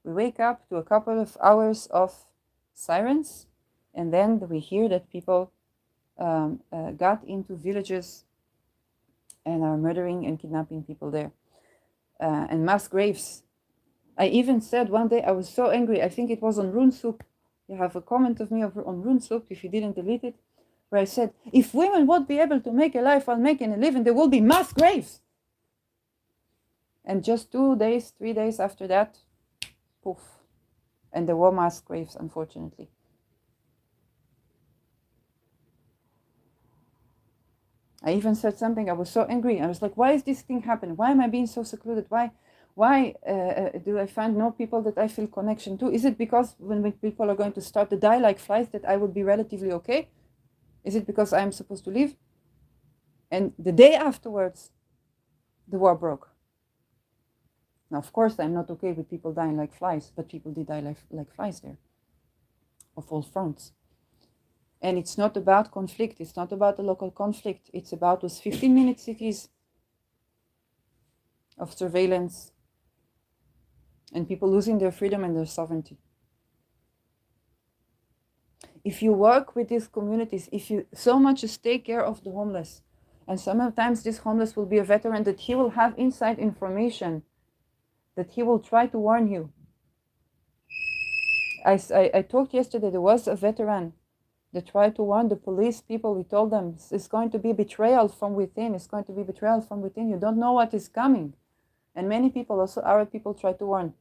we wake up to a couple of hours of sirens, and then we hear that people got into villages and are murdering and kidnapping people there, and mass graves. I even said one day, I was so angry, I think it was on Rune Soup. You have a comment of me on Rune Soup, if you didn't delete it, where I said, if women won't be able to make a life while making a living, there will be mass graves. And just 2 days, 3 days after that, poof. And there were mass graves, unfortunately. I even said something, I was so angry. I was like, why is this thing happening? Why am I being so secluded? Why do I find no people that I feel connection to? Is it because when people are going to start to die like flies that I would be relatively okay? Is it because I'm supposed to leave? And the day afterwards, the war broke. Now, of course, I'm not okay with people dying like flies, but people did die like flies there, of all fronts. And it's not about conflict. It's not about the local conflict. It's about those 15-minute cities of surveillance and people losing their freedom and their sovereignty. If you work with these communities, if you so much as take care of the homeless, and sometimes this homeless will be a veteran, that he will have inside information, that he will try to warn you. I talked yesterday, there was a veteran that tried to warn the police people. We told them it's going to be betrayal from within. It's going to be betrayal from within. You don't know what is coming. And many people, also Arab people, try to warn.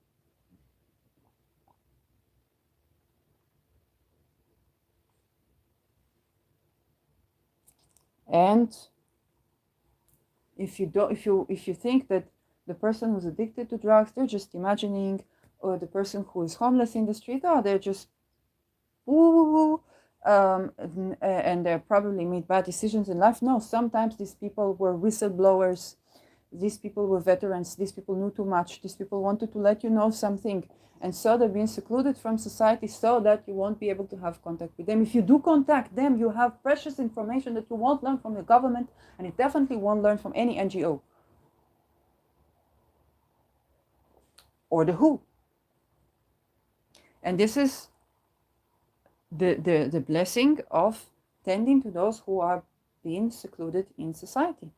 And if you think that the person who's addicted to drugs, they're just imagining, or the person who is homeless in the street, oh, they're just woo, and they probably made bad decisions in life. No, sometimes these people were whistleblowers. These people were veterans. These people knew too much. These people wanted to let you know something. And so they're being secluded from society so that you won't be able to have contact with them. If you do contact them, you have precious information that you won't learn from the government, and you definitely won't learn from any NGO. Or the WHO. And this is the blessing of tending to those who are being secluded in society.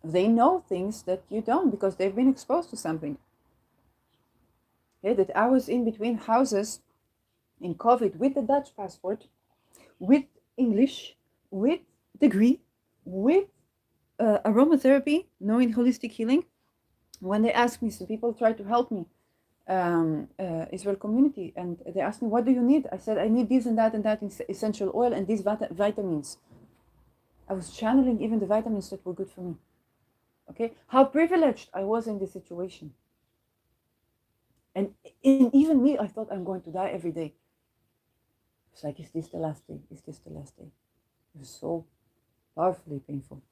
They know things that you don't because they've been exposed to something. Okay, that I was in between houses in COVID with the Dutch passport, with English, with degree, with aromatherapy, knowing holistic healing. When they ask me, so people try to help me, Israel community, and they asked me, what do you need? I said, I need this and that essential oil and these vitamins. I was channeling even the vitamins that were good for me. Okay, how privileged I was in this situation. And even me, I thought I'm going to die every day. It's like, is this the last day? Is this the last day? It was so powerfully painful.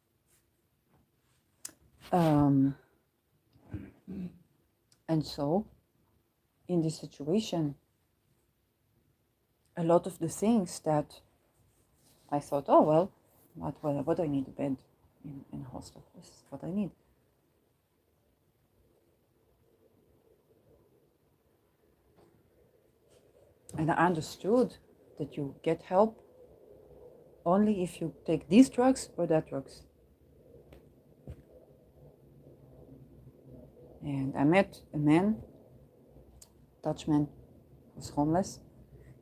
And so, in this situation, a lot of the things that I thought, oh, well, what do I need? A bed in a hostel. This is what I need. And I understood that you get help only if you take these drugs or that drugs. And I met a man, Dutchman, who's homeless.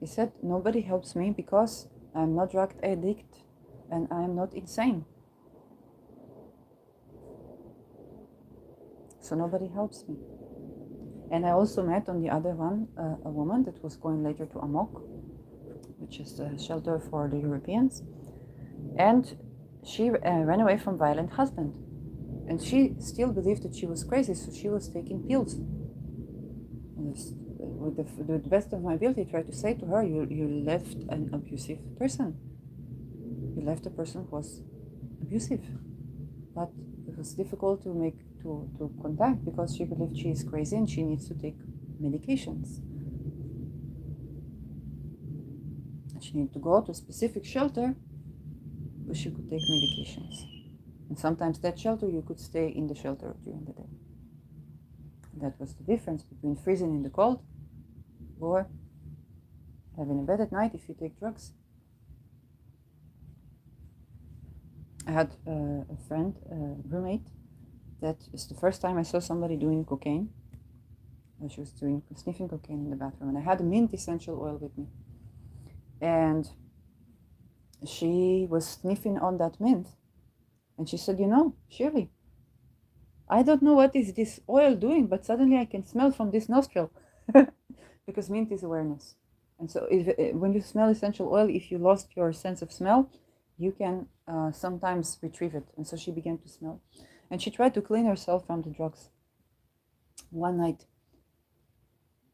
He said, nobody helps me because I'm not drug addict and I'm not insane. So nobody helps me. And I also met on the other one a woman that was going later to Amok, which is a shelter for the Europeans. And she ran away from a violent husband. And she still believed that she was crazy, so she was taking pills. With the best of my ability, I tried to say to her, you left an abusive person. You left a person who was abusive. But it was difficult to contact because she believed she is crazy and she needs to take medications. She needed to go to a specific shelter where she could take medications. And sometimes that shelter, you could stay in the shelter during the day. That was the difference between freezing in the cold or having a bed at night if you take drugs. I had a friend, a roommate, that is the first time I saw somebody doing cocaine. She was sniffing cocaine in the bathroom, and I had a mint essential oil with me. And she was sniffing on that mint, and she said, Shirley, I don't know what is this oil doing, but suddenly I can smell from this nostril. Because mint is awareness. And so when you smell essential oil, if you lost your sense of smell, you can sometimes retrieve it. And so she began to smell. And she tried to clean herself from the drugs. One night,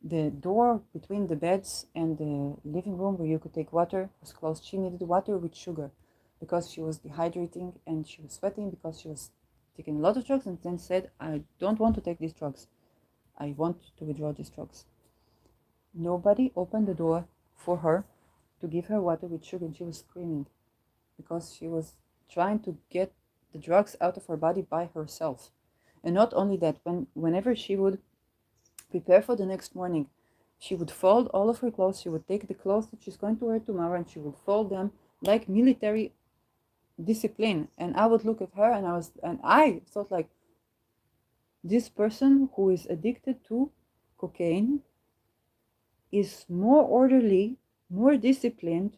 the door between the beds and the living room where you could take water was closed. She needed water with sugar because she was dehydrating and she was sweating because she was taking a lot of drugs, and then said, I don't want to take these drugs. I want to withdraw these drugs. Nobody opened the door for her to give her water with sugar, and she was screaming because she was trying to get the drugs out of her body by herself. And not only that, whenever she would prepare for the next morning, she would fold all of her clothes. She would take the clothes that she's going to wear tomorrow and she would fold them like military discipline. And I would look at her and I thought, like, this person who is addicted to cocaine is more orderly, more disciplined,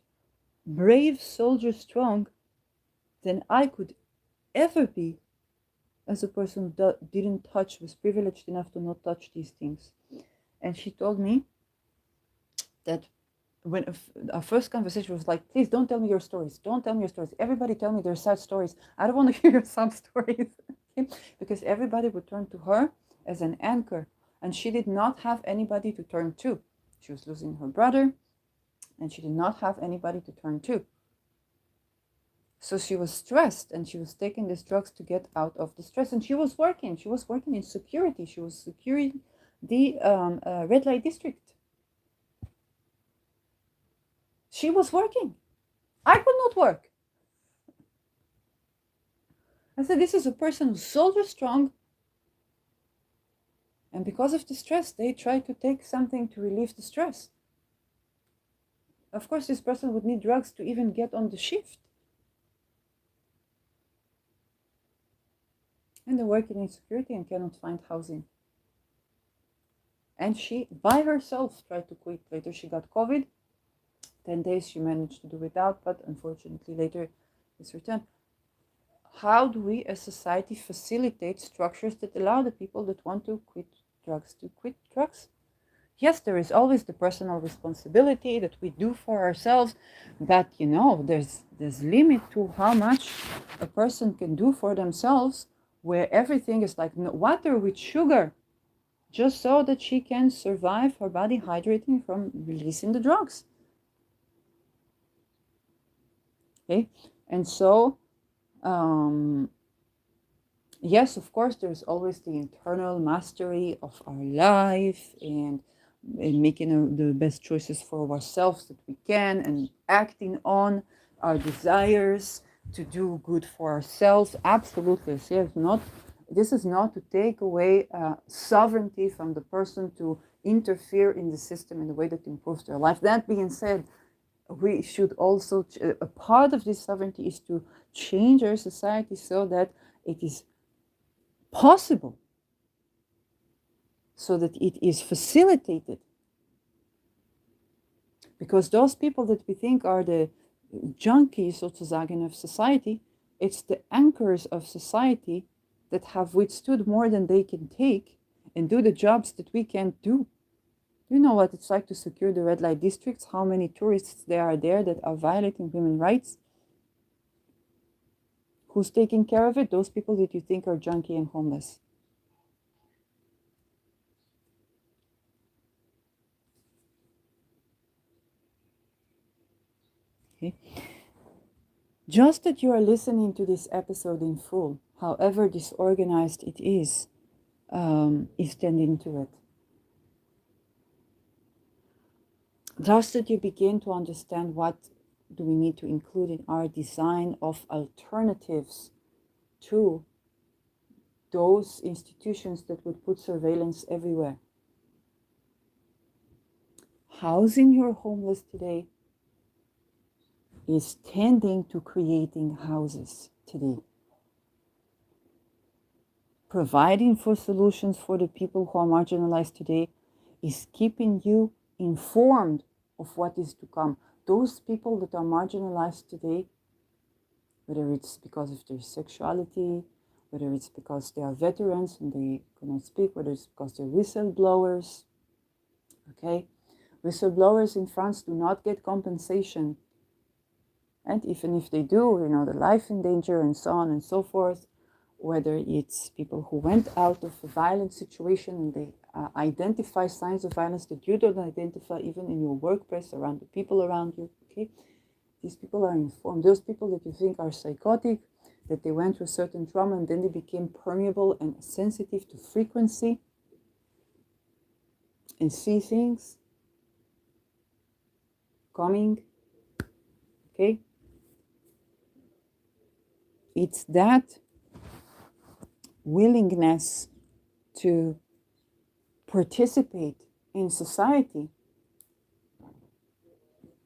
brave, soldier, strong than I could ever be as a person that was privileged enough to not touch these things. And she told me that when our first conversation was like, please don't tell me your stories. Don't tell me your stories. Everybody tell me their sad stories. I don't want to hear your sad stories. Because everybody would turn to her as an anchor. And she did not have anybody to turn to. She was losing her brother, and she did not have anybody to turn to. So she was stressed, and she was taking these drugs to get out of the stress. And she was working. She was working in security. She was securing the red light district. She was working. I could not work. I said, this is a person who's soldier strong. And because of the stress, they try to take something to relieve the stress. Of course, this person would need drugs to even get on the shift. And they're working in security and cannot find housing. And she, by herself, tried to quit. Later, she got COVID. 10 days she managed to do without, but unfortunately later this returned. How do we as society facilitate structures that allow the people that want to quit drugs to quit drugs? Yes, there is always the personal responsibility that we do for ourselves, but there's limit to how much a person can do for themselves, where everything is like water with sugar, just so that she can survive, her body hydrating from releasing the drugs. Okay, and so yes, of course, there's always the internal mastery of our life and making the best choices for ourselves that we can, and acting on our desires to do good for ourselves. Absolutely. This is not to take away sovereignty from the person to interfere in the system in the way that improves their life. That being said, we should also, a part of this sovereignty is to change our society so that it is possible, so that it is facilitated. Because those people that we think are the junkies, sozusagen, of society, it's the anchors of society that have withstood more than they can take and do the jobs that we can't do. You know what it's like to secure the red light districts, how many tourists there are there that are violating women's rights. Who's taking care of it? Those people that you think are junkie and homeless. Okay. Just that you are listening to this episode in full, however disorganized it is tending to it. Just that you begin to understand what do we need to include in our design of alternatives to those institutions that would put surveillance everywhere. Housing your homeless today is tending to creating houses today. Providing for solutions for the people who are marginalized today is keeping you informed of what is to come. those people that are marginalized today, whether it's because of their sexuality, whether it's because they are veterans and they cannot speak, whether it's because they're whistleblowers, okay? Whistleblowers in France do not get compensation. And even if they do, the life in danger and so on and so forth, whether it's people who went out of a violent situation and they identify signs of violence that you don't identify even in your workplace, around the people around you, okay? These people are informed. Those people that you think are psychotic, that they went through certain trauma and then they became permeable and sensitive to frequency and see things coming, okay? It's that willingness to participate in society.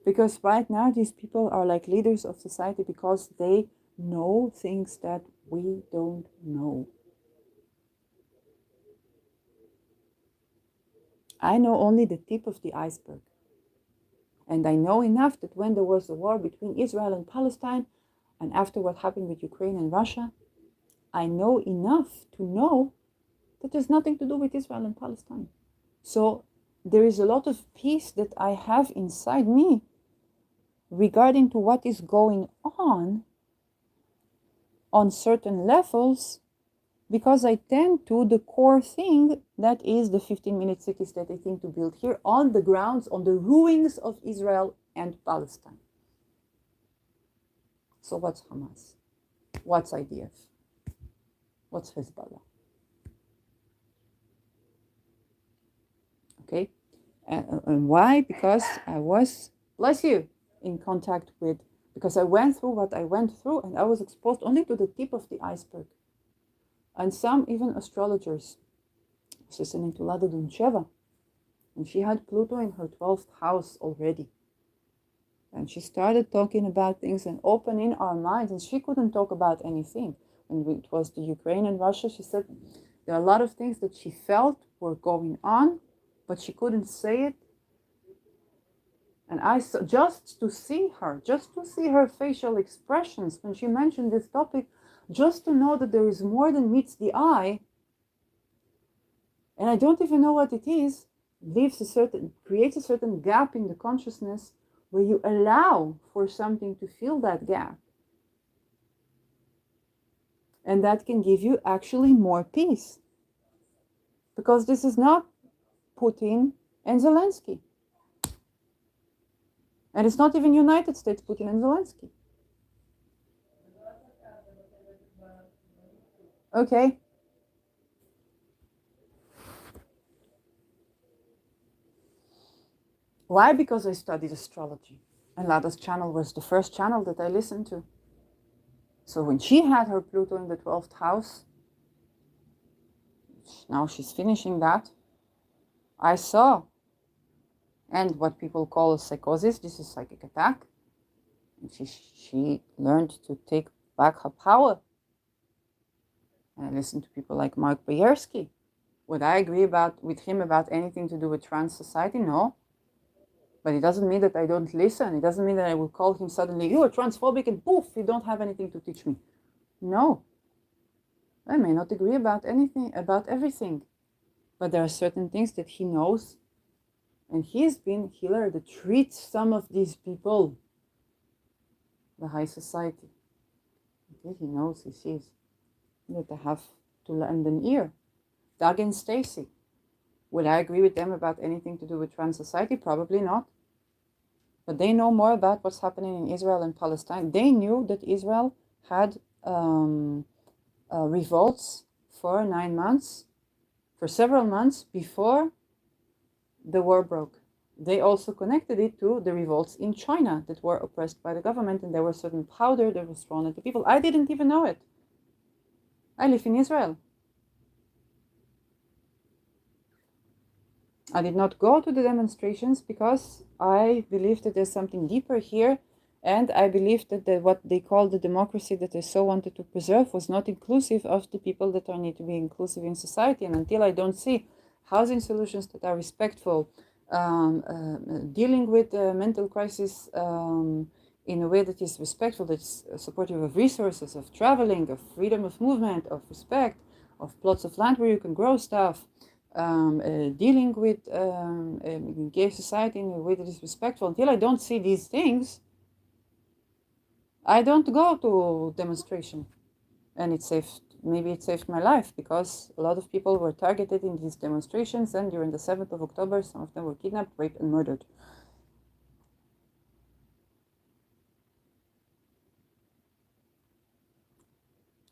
Because right now these people are like leaders of society because they know things that we don't know. I know only the tip of the iceberg. And I know enough that when there was a war between Israel and Palestine, and after what happened with Ukraine and Russia, I know enough to know that there's nothing to do with Israel and Palestine. So there is a lot of peace that I have inside me regarding to what is going on certain levels, because I tend to the core thing that is the 15-minute cities that I think to build here on the grounds, on the ruins of Israel and Palestine. So what's Hamas? What's IDF? What's Hezbollah? Okay, and why? Because I was, bless you, in contact with, because I went through what I went through and I was exposed only to the tip of the iceberg. And some even astrologers, I was listening to Lada Duncheva, and she had Pluto in her 12th house already. And she started talking about things and opening our minds, and she couldn't talk about anything. When it was the Ukraine and Russia, she said there are a lot of things that she felt were going on, but she couldn't say it. And I saw, just to see her facial expressions when she mentioned this topic, just to know that there is more than meets the eye, and I don't even know what it is, creates a certain gap in the consciousness where you allow for something to fill that gap. And that can give you actually more peace. Because this is not Putin and Zelensky. And it's not even United States, Putin and Zelensky. Okay. Why? Because I studied astrology. And Lada's channel was the first channel that I listened to. So when she had her Pluto in the 12th house, now she's finishing that, I saw. And what people call a psychosis, this is psychic attack. And she learned to take back her power. And I listened to people like Mark Boyersky. Would I agree with him about anything to do with trans society? No. But it doesn't mean that I don't listen. It doesn't mean that I will call him suddenly, you are transphobic, and poof, you don't have anything to teach me. No. I may not agree about everything. But there are certain things that he knows. And he has been a healer that treats some of these people, the high society. Okay, he knows, he sees that I have to lend an ear. Doug and Stacy. Would I agree with them about anything to do with trans society? Probably not. But they know more about what's happening in Israel and Palestine. They knew that Israel had revolts for 9 months, for several months before the war broke. They also connected it to the revolts in China that were oppressed by the government, and there was certain powder that was thrown at the people. I didn't even know it. I live in Israel. I did not go to the demonstrations because I believe that there's something deeper here, and I believe that what they call the democracy that they so wanted to preserve was not inclusive of the people that need to be inclusive in society. And until I don't see housing solutions that are respectful, dealing with mental crisis in a way that is respectful, that's supportive of resources, of traveling, of freedom of movement, of respect, of plots of land where you can grow stuff, dealing with gay society in a way that is respectful. Until I don't see these things, I don't go to demonstration. And maybe it saved my life, because a lot of people were targeted in these demonstrations, and during the 7th of October, some of them were kidnapped, raped, and murdered.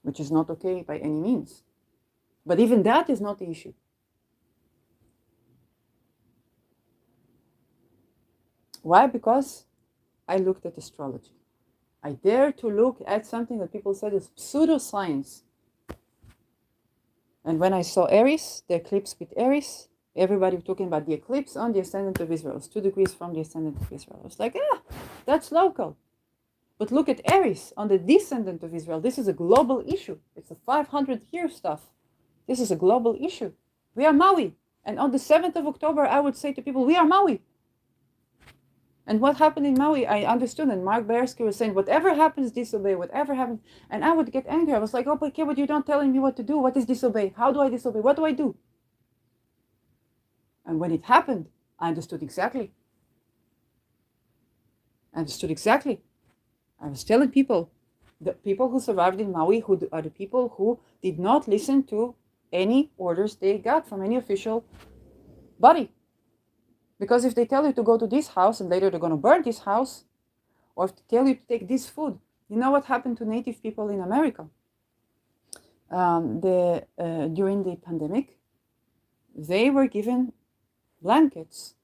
Which is not okay by any means. But even that is not the issue. Why? Because I looked at astrology. I dare to look at something that people said is pseudoscience. And when I saw Aries, the eclipse with Aries, everybody was talking about the eclipse on the ascendant of Israel. It's 2 degrees from the ascendant of Israel. I was like, that's local. But look at Aries on the descendant of Israel. This is a global issue. It's a 500-year stuff. This is a global issue. We are Maui. And on the 7th of October, I would say to people, we are Maui. And what happened in Maui, I understood. And Mark Bayersky was saying, whatever happens, disobey, whatever happens. And I would get angry. I was like, but you're not telling me what to do. What is disobey? How do I disobey? What do I do? And when it happened, I understood exactly. I was telling people, the people who survived in Maui, who are the people who did not listen to any orders they got from any official body. Because if they tell you to go to this house and later they're going to burn this house, or if they tell you to take this food, you know what happened to Native people in America? During the pandemic, they were given blankets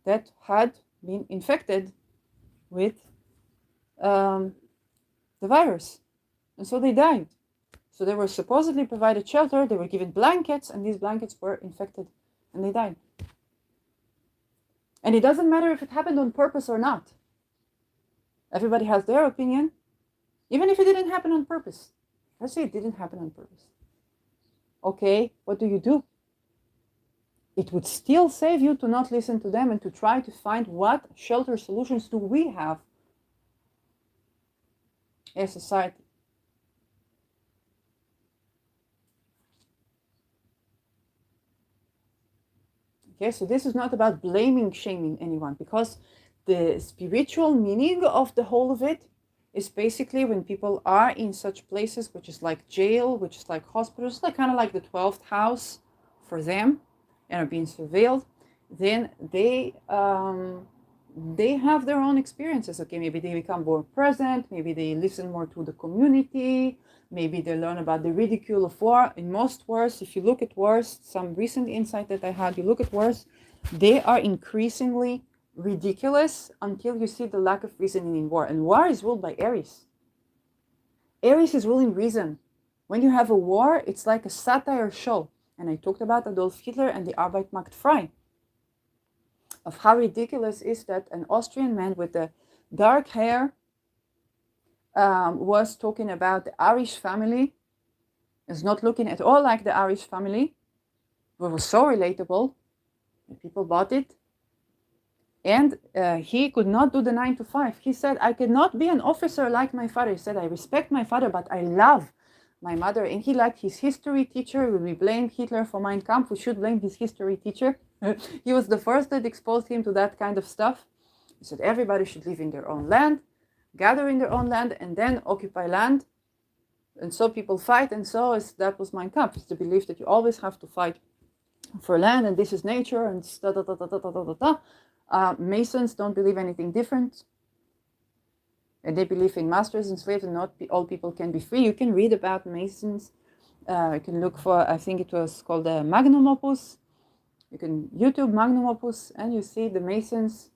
that had been infected with the virus, and so they died. So they were supposedly provided shelter, they were given blankets, and these blankets were infected, and they died. And it doesn't matter if it happened on purpose or not. Everybody has their opinion, even if it didn't happen on purpose. Let's say it didn't happen on purpose. Okay, what do? It would still save you to not listen to them and to try to find what shelter solutions do we have as society. Okay, so this is not about blaming, shaming anyone, because the spiritual meaning of the whole of it is basically when people are in such places, which is like jail, which is like hospitals, like kind of like the 12th house for them, and are being surveilled, then they have their own experiences. Okay, maybe they become more present, maybe they listen more to the community, maybe they learn about the ridicule of war. In most wars, if you look at wars, some recent insight that I had, you look at wars, they are increasingly ridiculous until you see the lack of reasoning in war. And war is ruled by Aries. Aries is ruling reason. When you have a war, it's like a satire show. And I talked about Adolf Hitler and the Arbeit macht frei, of how ridiculous is that an Austrian man with the dark hair was talking about the Irish family, is not looking at all like the Irish family, but was so relatable that people bought it. And he could not do the 9 to 5. He said, I cannot be an officer like my father. He said, I respect my father, but I love my mother. And he liked his history teacher. When we blame Hitler for Mein Kampf, we should blame his history teacher. He was the first that exposed him to that kind of stuff. He said everybody should live in their own land, gather in their own land, and then occupy land. And so people fight, and that was Mein Kampf. It's the belief that you always have to fight for land, and this is nature, and da da da da da da da da. Masons don't believe anything different. And they believe in masters and slaves, and not all people can be free. You can read about Masons. You can look for, I think it was called Magnum Opus. You can YouTube Magnum Opus, and you see the Masons,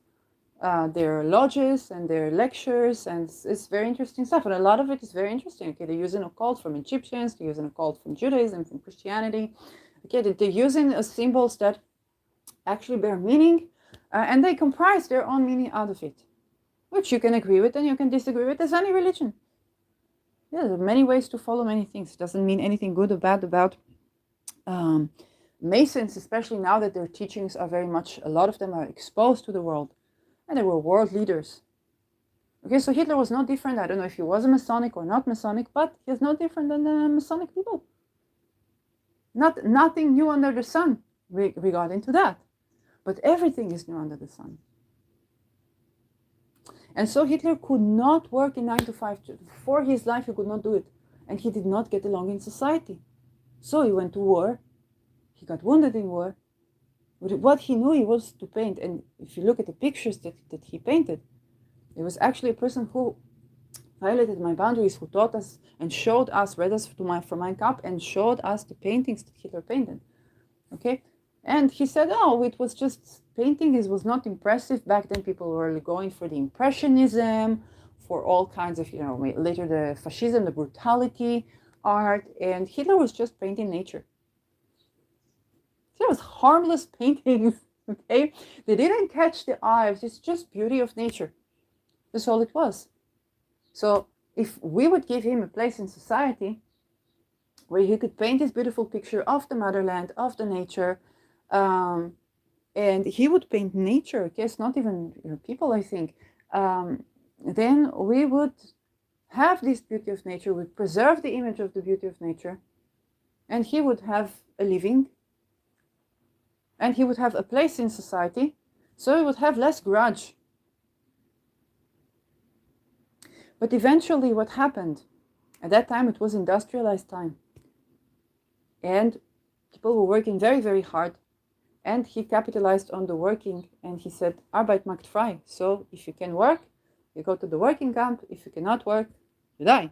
their lodges and their lectures, and it's very interesting stuff. And a lot of it is very interesting. Okay, they're using occult from Egyptians, they're using occult from Judaism, from Christianity. Okay, they're using symbols that actually bear meaning, and they comprise their own meaning out of it, which you can agree with and you can disagree with, as any religion. Yeah, there are many ways to follow many things. It doesn't mean anything good or bad about Masons, especially now that their teachings are very much, a lot of them are exposed to the world, and they were world leaders. Okay, so Hitler was no different. I don't know if he was a Masonic or not Masonic, but he's no different than the Masonic people. Nothing new under the sun regarding to that, but everything is new under the sun. And so Hitler could not work in 9 to 5. For his life, he could not do it. And he did not get along in society. So he went to war. He got wounded in war. But what he knew he was to paint. And if you look at the pictures that he painted, it was actually a person who violated my boundaries, who taught us and showed us, read us from Mein Kampf, and showed us the paintings that Hitler painted. Okay? And he said, oh, it was just painting. It was not impressive. Back then, people were really going for the Impressionism, for all kinds of, later the fascism, the brutality art. And Hitler was just painting nature. It was harmless paintings, okay? They didn't catch the eye. It's just beauty of nature. That's all it was. So if we would give him a place in society where he could paint this beautiful picture of the motherland, of the nature, and he would paint nature, okay, it's not even people, I think, then we would have this beauty of nature, would preserve the image of the beauty of nature, and he would have a living, and he would have a place in society, so he would have less grudge. But eventually what happened, at that time it was industrialized time, and people were working very, very hard. And he capitalized on the working, and he said, Arbeit macht frei. So if you can work, you go to the working camp. If you cannot work, you die.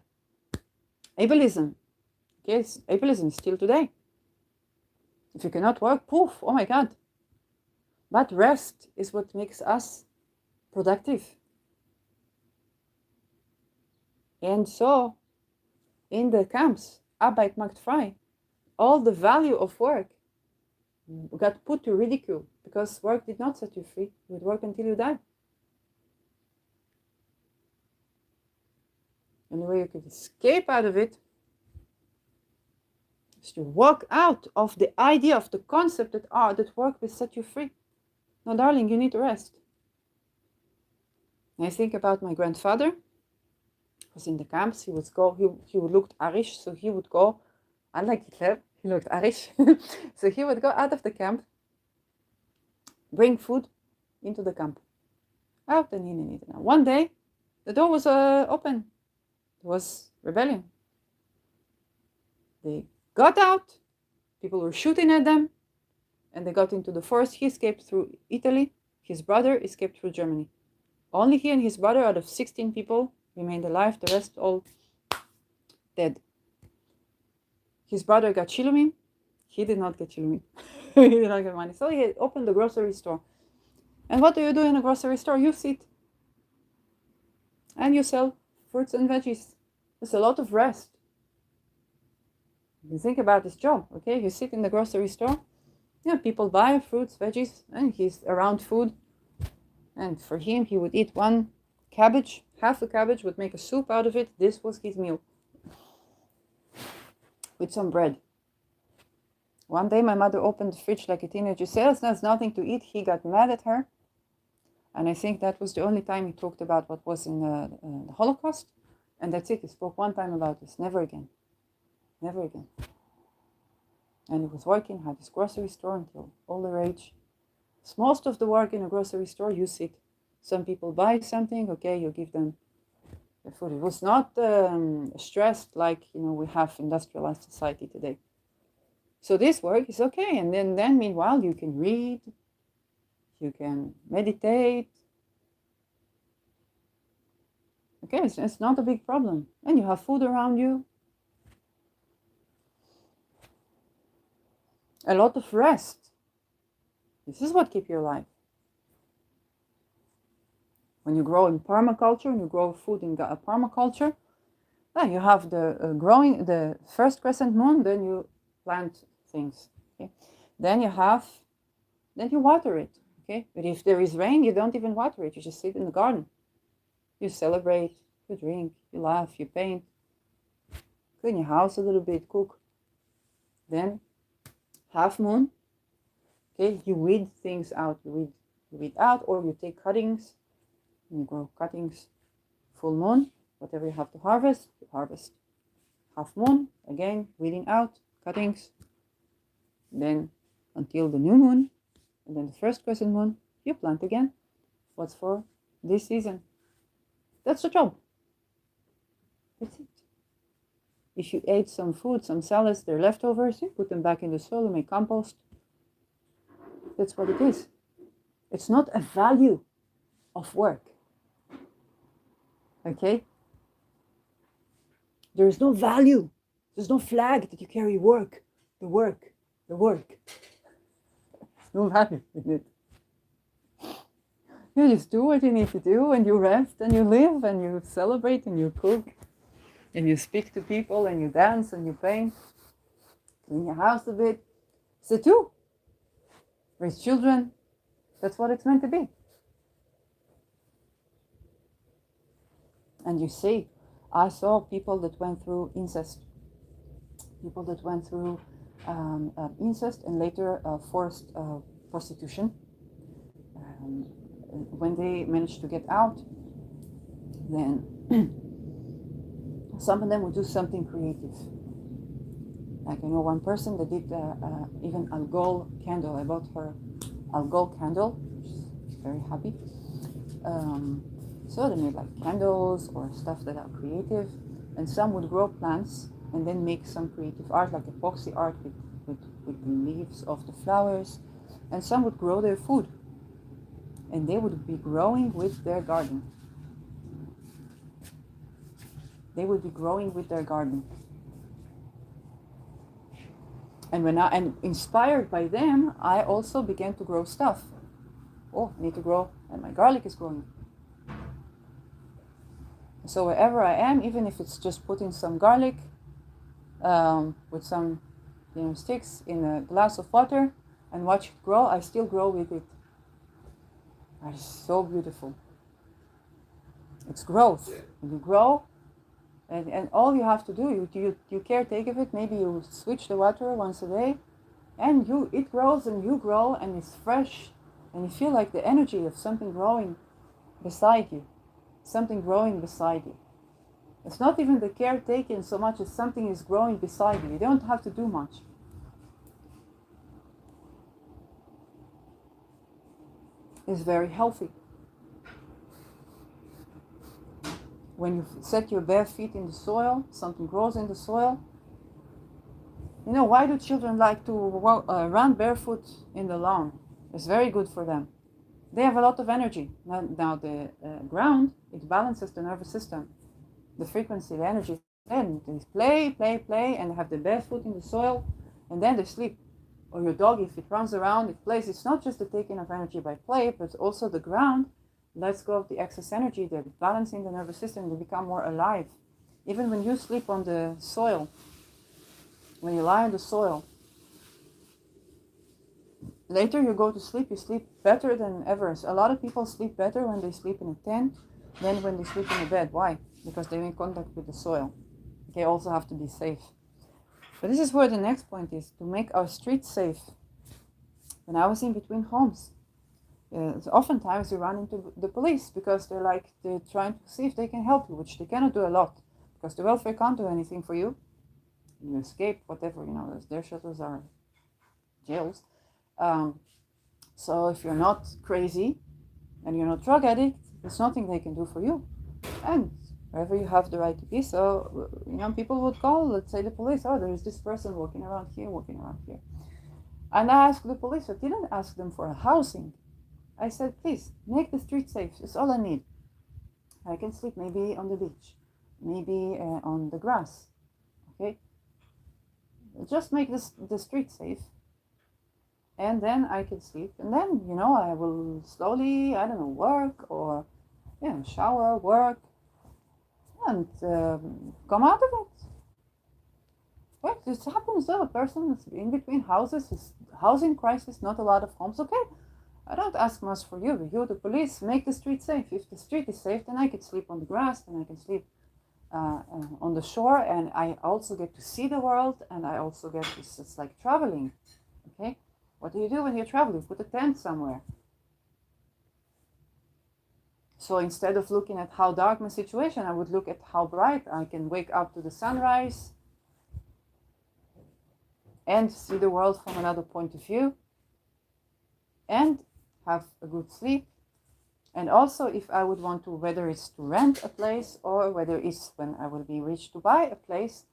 Ableism. Yes, ableism is still today. If you cannot work, poof, oh my God. But rest is what makes us productive. And so, in the camps, Arbeit macht frei, all the value of work got put to ridicule, because work did not set you free. You would work until you die. And the way you could escape out of it is to walk out of the idea, of the concept that work will set you free. No, darling, you need to rest. And I think about my grandfather, who was in the camps. He would look Irish, so he would go, unlike Hitler, he looked Irish. So he would go out of the camp, bring food into the camp. Out and in and in. One day, the door was open. There was rebellion. They got out. People were shooting at them. And they got into the forest. He escaped through Italy. His brother escaped through Germany. Only he and his brother, out of 16 people, remained alive. The rest all dead. His brother got Shilumim. He did not get Shilumim. He did not get money. So he opened the grocery store. And what do you do in a grocery store? You sit. And you sell fruits and veggies. There's a lot of rest. You think about this job, okay? You sit in the grocery store. Yeah, people buy fruits, veggies, and he's around food. And for him, he would eat one cabbage. Half a cabbage, would make a soup out of it. This was his meal. With some bread. One day my mother opened the fridge like a teenager. Says there's nothing to eat. He got mad at her. And I think that was the only time he talked about what was in the Holocaust. And that's it. He spoke one time about this. Never again. Never again. And he was working, had his grocery store until older age. So most of the work in a grocery store, you sit. Some people buy something, okay, you give them the food. It was not stressed like we have industrialized society today. So this work is okay. And then meanwhile, you can read, you can meditate. Okay, it's not a big problem. And you have food around you. A lot of rest. This is what keeps you alive. When you grow in permaculture, when you grow food in permaculture, then you have the first crescent moon, then you plant things. Okay? Then you water it. Okay? But if there is rain, you don't even water it. You just sit in the garden. You celebrate, you drink, you laugh, you paint, clean your house a little bit, cook. Then half moon, Okay, you weed things out. You weed out, or you take cuttings. You grow cuttings. Full moon, whatever you have to harvest, you harvest. Half moon, again, weeding out, cuttings. Then until the new moon, and then the first crescent moon, you plant again. What's for this season? That's the job. That's it. If you ate some food, some salads, they're leftovers, you put them back in the soil, you make compost. That's what it is. It's not a value of work. Okay? There is no value. There's no flag that you carry work, the work, the work. No value in it. You just do what you need to do, and you rest, and you live, and you celebrate, and you cook, and you speak to people, and you dance, and you paint, clean your house a bit. So too. Raise children. That's what it's meant to be. And you see, I saw people that went through incest. People that went through incest and later forced prostitution. When they managed to get out, then some of them would do something creative. Like I know one person that did even alcohol candle. I bought her alcohol candle. She's very happy. So they made like candles or stuff that are creative, and some would grow plants and then make some creative art, like epoxy art with the leaves of the flowers, and some would grow their food, and they would be growing with their garden. They would be growing with their garden. And inspired by them, I also began to grow stuff. Oh, I need to grow, and my garlic is growing. So wherever I am, even if it's just putting some garlic with some sticks in a glass of water and watch it grow, I still grow with it. That is so beautiful. It's growth. And you grow, and all you have to do, you caretake of it. Maybe you switch the water once a day, and it grows and you grow, and it's fresh, and you feel like the energy of something growing beside you. Something growing beside you. It's not even the caretaking so much as something is growing beside you. You don't have to do much. It's very healthy. When you set your bare feet in the soil, something grows in the soil. You know, why do children like to run barefoot in the lawn? It's very good for them. They have a lot of energy. Now the ground, it balances the nervous system, the frequency, the energy. Then they play, and have the bare foot in the soil, and then they sleep. Or your dog, if it runs around, it plays. It's not just the taking of energy by play, but also the ground lets go of the excess energy. They're balancing the nervous system. They become more alive. Even when you sleep on the soil, when you lie on the soil, later you go to sleep, you sleep better than ever. So a lot of people sleep better when they sleep in a tent than when they sleep in a bed. Why? Because they're in contact with the soil. They also have to be safe. But this is where the next point is, to make our streets safe. When I was in between homes, oftentimes you run into the police because they're trying to see if they can help you, which they cannot do a lot, because the welfare can't do anything for you. You escape, whatever, their shelters are jails. So if you're not crazy and you're not drug addict, there's nothing they can do for you. And wherever you have the right to be, so people would call, let's say the police, oh, there is this person walking around here. And I asked the police, I didn't ask them for a housing. I said, please, make the street safe. It's all I need. I can sleep maybe on the beach, maybe on the grass, okay? Just make the street safe, and then I can sleep. And then, I will slowly, work or, shower, work, and come out of it. Right? This happens to a person that's in between houses, housing crisis, not a lot of homes. Okay, I don't ask much for you. You, the police, make the street safe. If the street is safe, then I can sleep on the grass, then I can sleep on the shore, and I also get to see the world, and I also get it's like traveling. Okay, What do you do when you travel? You put a tent somewhere. So instead of looking at how dark my situation, I would look at how bright I can wake up to the sunrise and see the world from another point of view and have a good sleep. And also, if I would want to, whether it's to rent a place or whether it's when I will be rich to buy a place,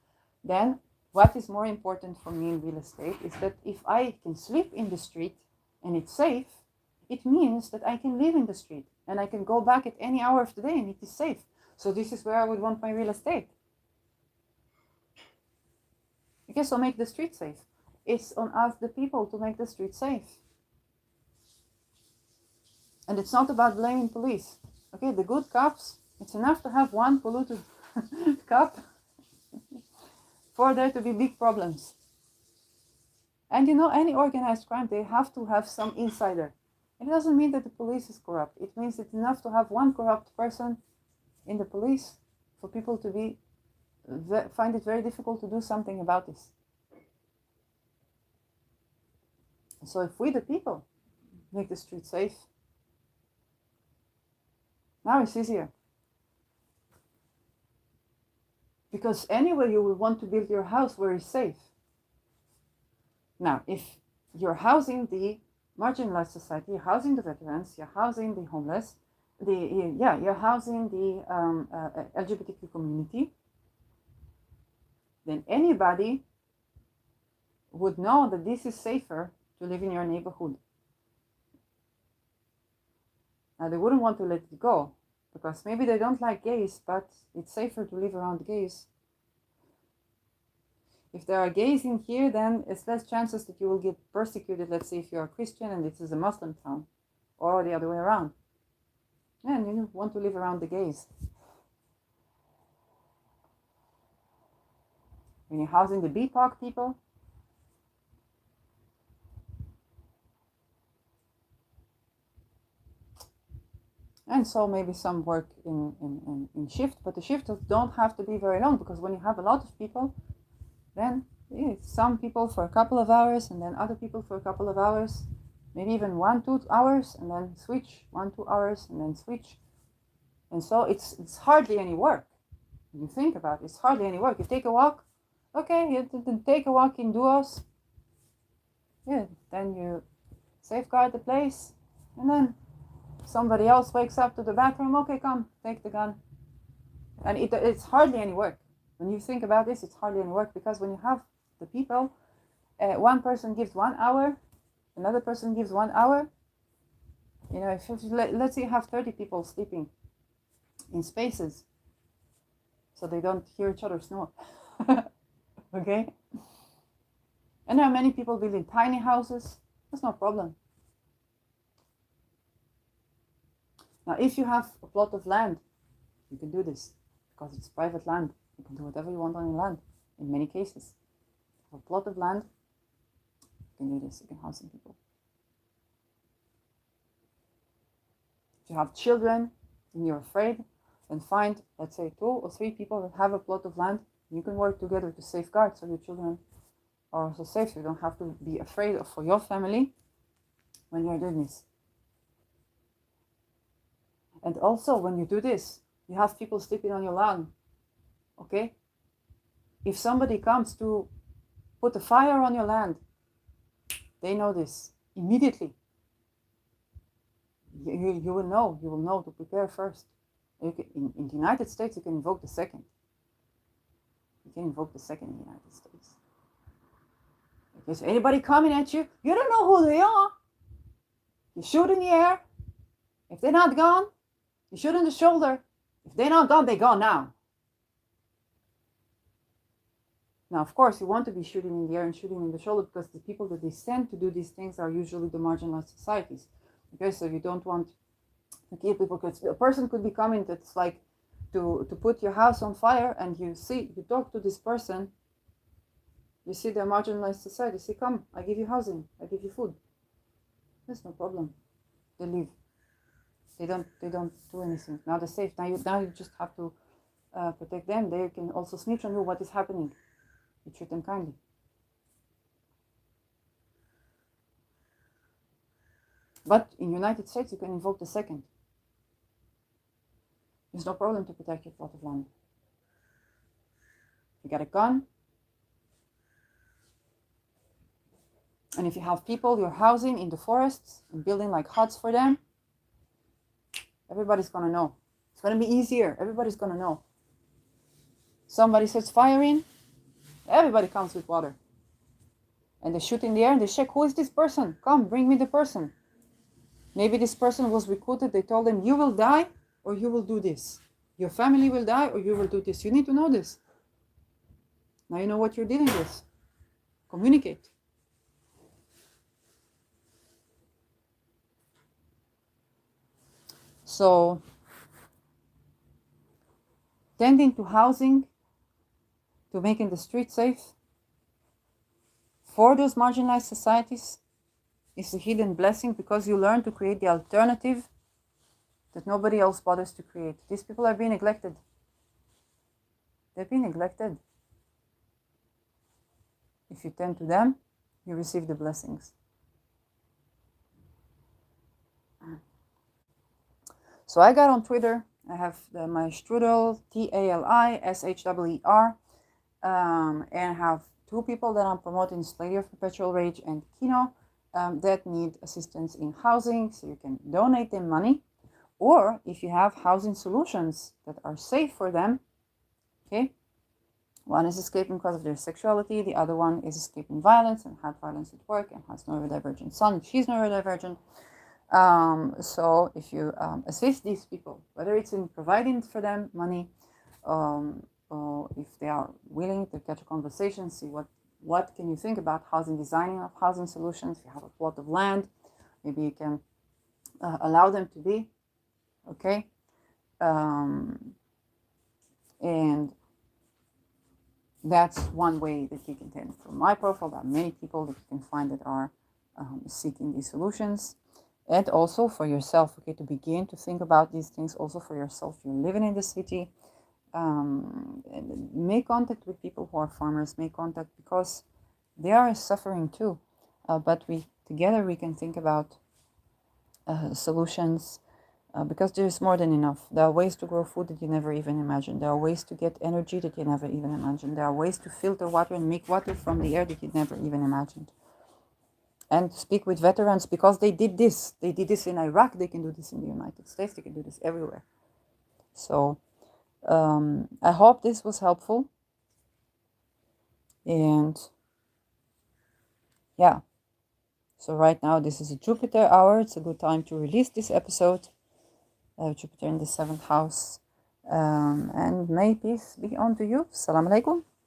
then what is more important for me in real estate is that if I can sleep in the street and it's safe, it means that I can live in the street and I can go back at any hour of the day and it is safe. So this is where I would want my real estate. Okay, so make the street safe. It's on us, the people, to make the street safe. And it's not about blaming police. Okay, the good cops, it's enough to have one polluted cop for there to be big problems. And you know, any organized crime, they have to have some insider. It doesn't mean that the police is corrupt. It means it's enough to have one corrupt person in the police for people to find it very difficult to do something about this. So if we, the people, make the street safe, now it's easier. Because anyway, you will want to build your house where it's safe. Now, if you're housing the marginalized society, you're housing the veterans, you're housing the homeless, you're housing the LGBTQ community, then anybody would know that this is safer to live in your neighborhood. Now, they wouldn't want to let it go because maybe they don't like gays, but it's safer to live around gays. If there are gays in here, then it's less chances that you will get persecuted, let's say if you're a Christian and this is a Muslim town, or the other way around. And you want to live around the gays. When you're housing the BIPOC people, and so maybe some work in shift, but the shifts don't have to be very long because when you have a lot of people, then some people for a couple of hours and then other people for a couple of hours, maybe even 1-2 hours and then switch, 1-2 hours and then switch. And so it's hardly any work. When you think about it, it's hardly any work. You take a walk, okay, you take a walk in duos, then you safeguard the place, and then somebody else wakes up to the bathroom, okay, come, take the gun. And it's hardly any work. When you think about this, it's hardly any work because when you have the people, one person gives 1 hour, another person gives 1 hour. You know, let's say you have 30 people sleeping in spaces so they don't hear each other snore. Okay? And there are many people building tiny houses. That's no problem. Now, if you have a plot of land, you can do this because it's private land. You can do whatever you want on your land in many cases. For a plot of land, you can do this. You can house some people. If you have children and you're afraid, then find, let's say, 2 or 3 people that have a plot of land. You can work together to safeguard so your children are also safe. So you don't have to be afraid for your family when you're doing this. And also, when you do this, you have people sleeping on your lawn. Okay? If somebody comes to put a fire on your land, they know this immediately. You will know to prepare first. In the United States, you can invoke the second. You can invoke the second in the United States. Okay, so anybody coming at you, you don't know who they are. You shoot in the air. If they're not gone, you shoot in the shoulder. If they're not gone, they're gone now. Now, of course, you want to be shooting in the air and shooting in the shoulder because the people that they send to do these things are usually the marginalized societies. Okay, so you don't want to kill people because a person could be coming that's like to put your house on fire, and you talk to this person, you see their marginalized society, you say, come, I give you housing, I give you food. There's no problem. They leave. They don't do anything. Now they're safe. Now you just have to protect them. They can also snitch on you what is happening. You treat them kindly. But in the United States, you can invoke the second. There's no problem to protect your plot of land. You get a gun, and if you have people you're housing in the forests and building like huts for them, everybody's gonna know. It's gonna be easier. Everybody's gonna know. Somebody sets fire in, everybody comes with water. And they shoot in the air and they check, who is this person? Come, bring me the person. Maybe this person was recruited. They told them, you will die or you will do this. Your family will die or you will do this. You need to know this. Now you know what you're dealing with. Communicate. So, tending to housing, to making the street safe for those marginalized societies is a hidden blessing, because you learn to create the alternative that nobody else bothers to create. These people are being neglected. They're being neglected. If you tend to them, you receive the blessings. So I got on Twitter. I have my Strudel, TALISHEER, and I have 2 people that I'm promoting, Lady of Perpetual Rage and Kino, that need assistance in housing. So you can donate them money. Or if you have housing solutions that are safe for them, okay, one is escaping because of their sexuality, the other one is escaping violence and had violence at work and has neurodivergent son, she's neurodivergent. So if you assist these people, whether it's in providing for them money, or if they are willing to catch a conversation, see what can you think about housing, designing of housing solutions. If you have a plot of land, maybe you can allow them to be, okay? And that's one way that you can tend. From my profile, there are many people that you can find that are seeking these solutions. And also for yourself, okay, to begin to think about these things also for yourself. You're living in the city, make contact with people who are farmers, make contact, because they are suffering too. But together we can think about solutions, because there's more than enough. There are ways to grow food that you never even imagined. There are ways to get energy that you never even imagined. There are ways to filter water and make water from the air that you never even imagined. And speak with veterans, because they did this. They did this in Iraq. They can do this in the United States. They can do this everywhere. So I hope this was helpful. And yeah. So right now, this is a Jupiter hour. It's a good time to release this episode. Jupiter in the 7th house. And may peace be unto you. Assalamu alaikum.